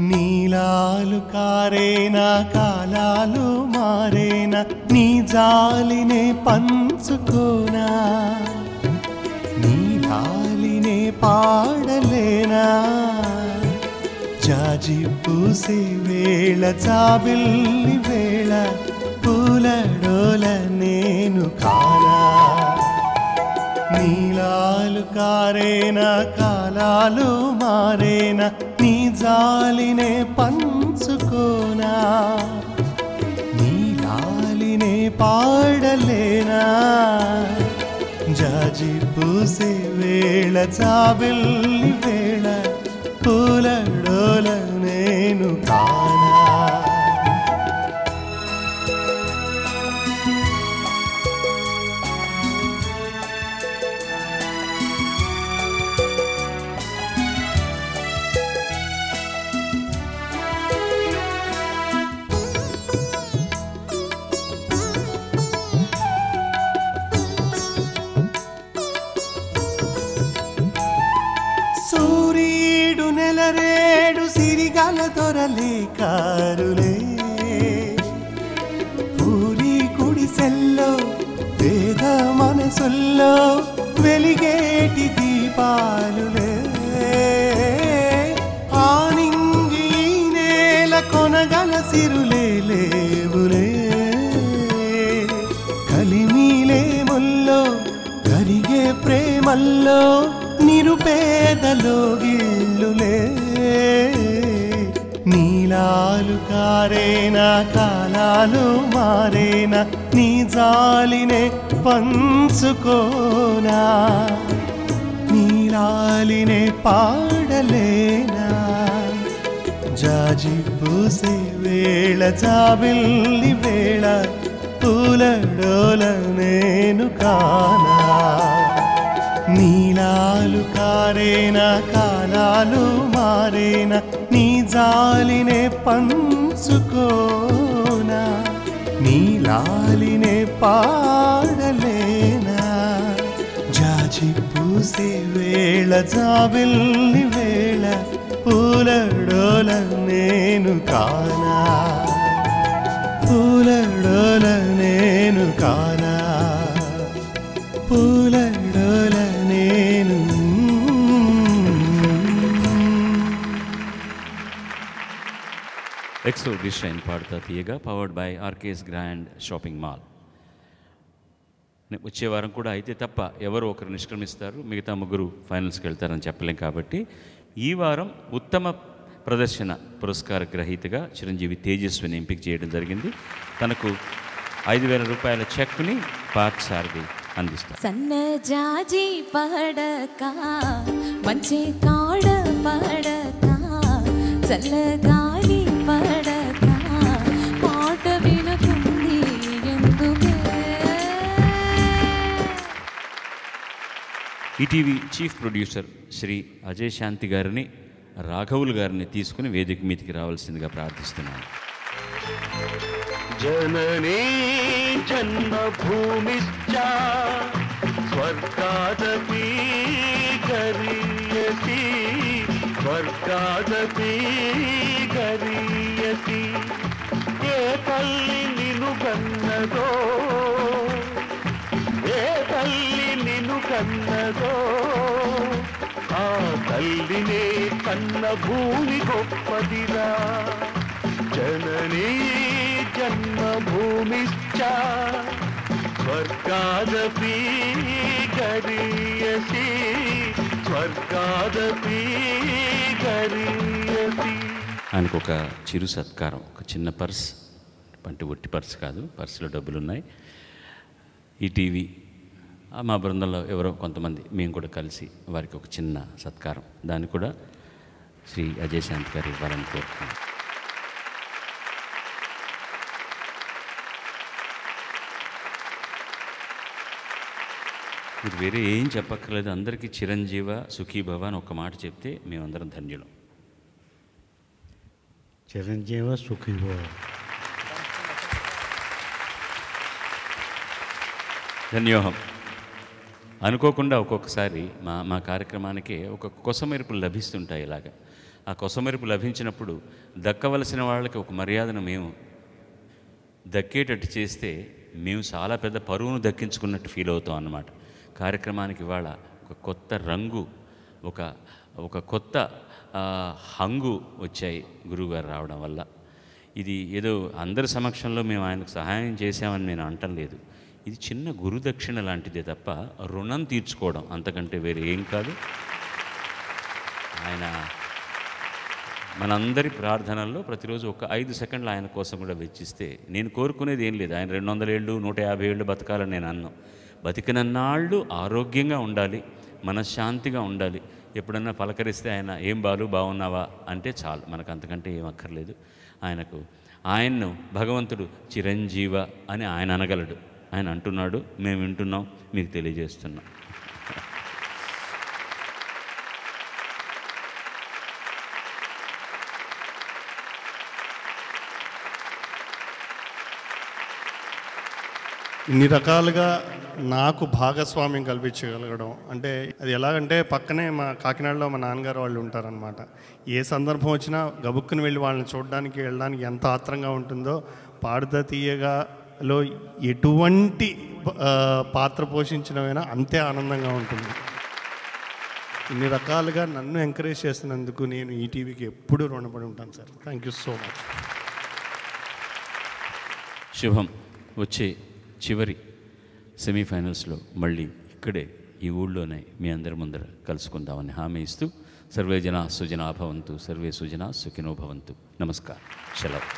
నీలాలు కారేనా కాలాలు మారేనా, నీ జాలినే పంచుకోనా, నీలాలినే పాడలేనా, జాజి పూసే వేళ జాబిల్లి వేళ పూలడోల నేను కానా. నీలాలు కారేనా కాలాలు మారేనా, నీ జాలినే పంచుకోనా, నీలాలినే పాడలేనా, జాజి పూసే వేళ జాబిల్లి వేళ పూలడోల నేను కానా. సూర్యుడు నెలరేడు సిరిగల దొరలే కారులే, పూరి గుడిసెల్లో పేద మనసుల్లో వెలిగేటి దీపాలులే, ఆనింగి నేల కొనగల సిరులే లేవులే, కలిమిలేముల్లో కరిగే ప్రేమల్లో నిరుపేదలో గిల్లులే. నీలాలు కారేనా కాలాలు మారేనా, నీ జాలినే పంచుకోనా, నీలాలినే పాడలేనా, జాజి పూసే వేళ జాబిల్లి వేళ పూలడోల నేను కానా. నీలాలు కారేనా కాలాలు మారేనా, నీ జాలినే పంచుకోనా, నీలాలినే పాడలేనా, జాజి పూసే వేళ జాబిల్లి వేళ పూలడోల నేను కానా, పూలడోల నేను కానా, పూలడోల నేను. ఎక్సో డిషైన్ పాడుతా తీయగా, powered by RKS grand shopping mall. వచ్చే వారం కూడా అయితే తప్ప ఎవరు ఒకరు నిష్క్రమిస్తారు, మిగతా ముగ్గురు ఫైనల్స్కి వెళ్తారని చెప్పలేం. కాబట్టి ఈ వారం ఉత్తమ ప్రదర్శన పురస్కార గ్రహీతగా చిరంజీవి తేజస్విని ఎంపిక చేయడం జరిగింది. తనకు 5,000 రూపాయల చెక్ని పార్క్ సారథి అందిస్తారు. సన్నజాజి పడక మంచి కాడ పడక చల్లగాలి పడక పాట వినకుంది ఎందుకే. ఈటీవీ చీఫ్ ప్రొడ్యూసర్ శ్రీ అజయ్ శాంతి గారిని, రాఘవులు గారిని తీసుకుని వేదిక మీదకి రావాల్సిందిగా ప్రార్థిస్తున్నాను. జననీ జన్మభూమిశ్చ స్వర్గాదపి గరీయసి, స్వర్గాదపి గరీయసి. ఏ తల్లి నిన్ను కన్నదో, ఏ తల్లి నిన్ను కన్నదో, ఆ తల్లినే కన్న భూమి గొప్పదిరా జననీ జన్మభూమిశ్చ స్వర్గాదపి గరీయసి స్వర్గాదపి గరీయసి. ఆయనకు ఒక చిరు సత్కారం, ఒక చిన్న పర్స్, అంటే ఒట్టి పర్స్ కాదు, పర్సులో డబ్బులు ఉన్నాయి. ఈ టీవీ మా బృందంలో ఎవరో కొంతమంది మేము కూడా కలిసి వారికి ఒక చిన్న సత్కారం, దాన్ని కూడా శ్రీ అజయ్ శాంతి గారు ఇవ్వాలని కోరుతున్నాను. మీరు వేరే ఏం చెప్పక్కర్లేదు, అందరికీ చిరంజీవ సుఖీభవ అని ఒక మాట చెప్తే మేమందరం ధన్యులం. చిరంజీవ సుఖీభవ. ధన్యోహం. అనుకోకుండా ఒక్కొక్కసారి మా కార్యక్రమానికి ఒక కొసమెరుపులు లభిస్తుంటాయి. ఇలాగా ఆ కొసమెరుపు లభించినప్పుడు దక్కవలసిన వాళ్ళకి ఒక మర్యాదను మేము దక్కేటట్టు చేస్తే మేము చాలా పెద్ద పరువును దక్కించుకున్నట్టు ఫీల్ అవుతాం అన్నమాట. కార్యక్రమానికి ఇవాళ ఒక కొత్త రంగు, ఒక కొత్త హంగు వచ్చాయి గురువుగారు రావడం వల్ల. ఇది ఏదో అందరి సమక్షంలో మేము ఆయనకు సహాయం చేశామని నేను అంటం లేదు. ఇది చిన్న గురుదక్షిణ లాంటిదే తప్ప రుణం తీర్చుకోవడం అంతకంటే వేరే ఏం కాదు. ఆయన మనందరి ప్రార్థనల్లో ప్రతిరోజు ఒక 5 సెకండ్లు ఆయన కోసం కూడా వెచ్చిస్తే, నేను కోరుకునేది ఏం లేదు ఆయన 200 ఏళ్ళు 150 ఏళ్ళు బతకాలని నేను అన్నాను. బతికినన్నాళ్ళు ఆరోగ్యంగా ఉండాలి, మనశ్శాంతిగా ఉండాలి. ఎప్పుడన్నా పలకరిస్తే ఆయన ఏం బాలు బాగున్నావా అంటే చాలు, మనకు అంతకంటే ఏం అక్కర్లేదు. ఆయన్ను భగవంతుడు చిరంజీవ అని ఆయన అనగలడు. ఆయన అంటున్నాడు, మేము వింటున్నాం, మీకు తెలియజేస్తున్నాం. ఇన్ని రకాలుగా నాకు భాగస్వామ్యం కల్పించగలగడం అంటే అది ఎలాగంటే పక్కనే మా కాకినాడలో మా నాన్నగారు వాళ్ళు ఉంటారనమాట. ఏ సందర్భం వచ్చినా గబుక్కుని వెళ్ళి వాళ్ళని చూడడానికి వెళ్ళడానికి ఎంత ఆత్రంగా ఉంటుందో పాడుతా తీయగాలో ఎటువంటి పాత్ర పోషించినమైనా అంతే ఆనందంగా ఉంటుంది. ఇన్ని రకాలుగా నన్ను ఎంకరేజ్ చేస్తున్నందుకు నేను ఈటీవీకి ఎప్పుడూ రుణపడి ఉంటాను sir. Thank you so much. శుభం. వచ్చే చివరి సెమీఫైనల్స్లో మళ్ళీ ఇక్కడే ఈ ఊళ్ళోనే మీ అందరి ముందర కలుసుకుందామని హామీ ఇస్తూ సర్వే జనా సుజనా భవంతు, సర్వే సుజనా సుఖినో భవంతు. నమస్కారం. సెలవు.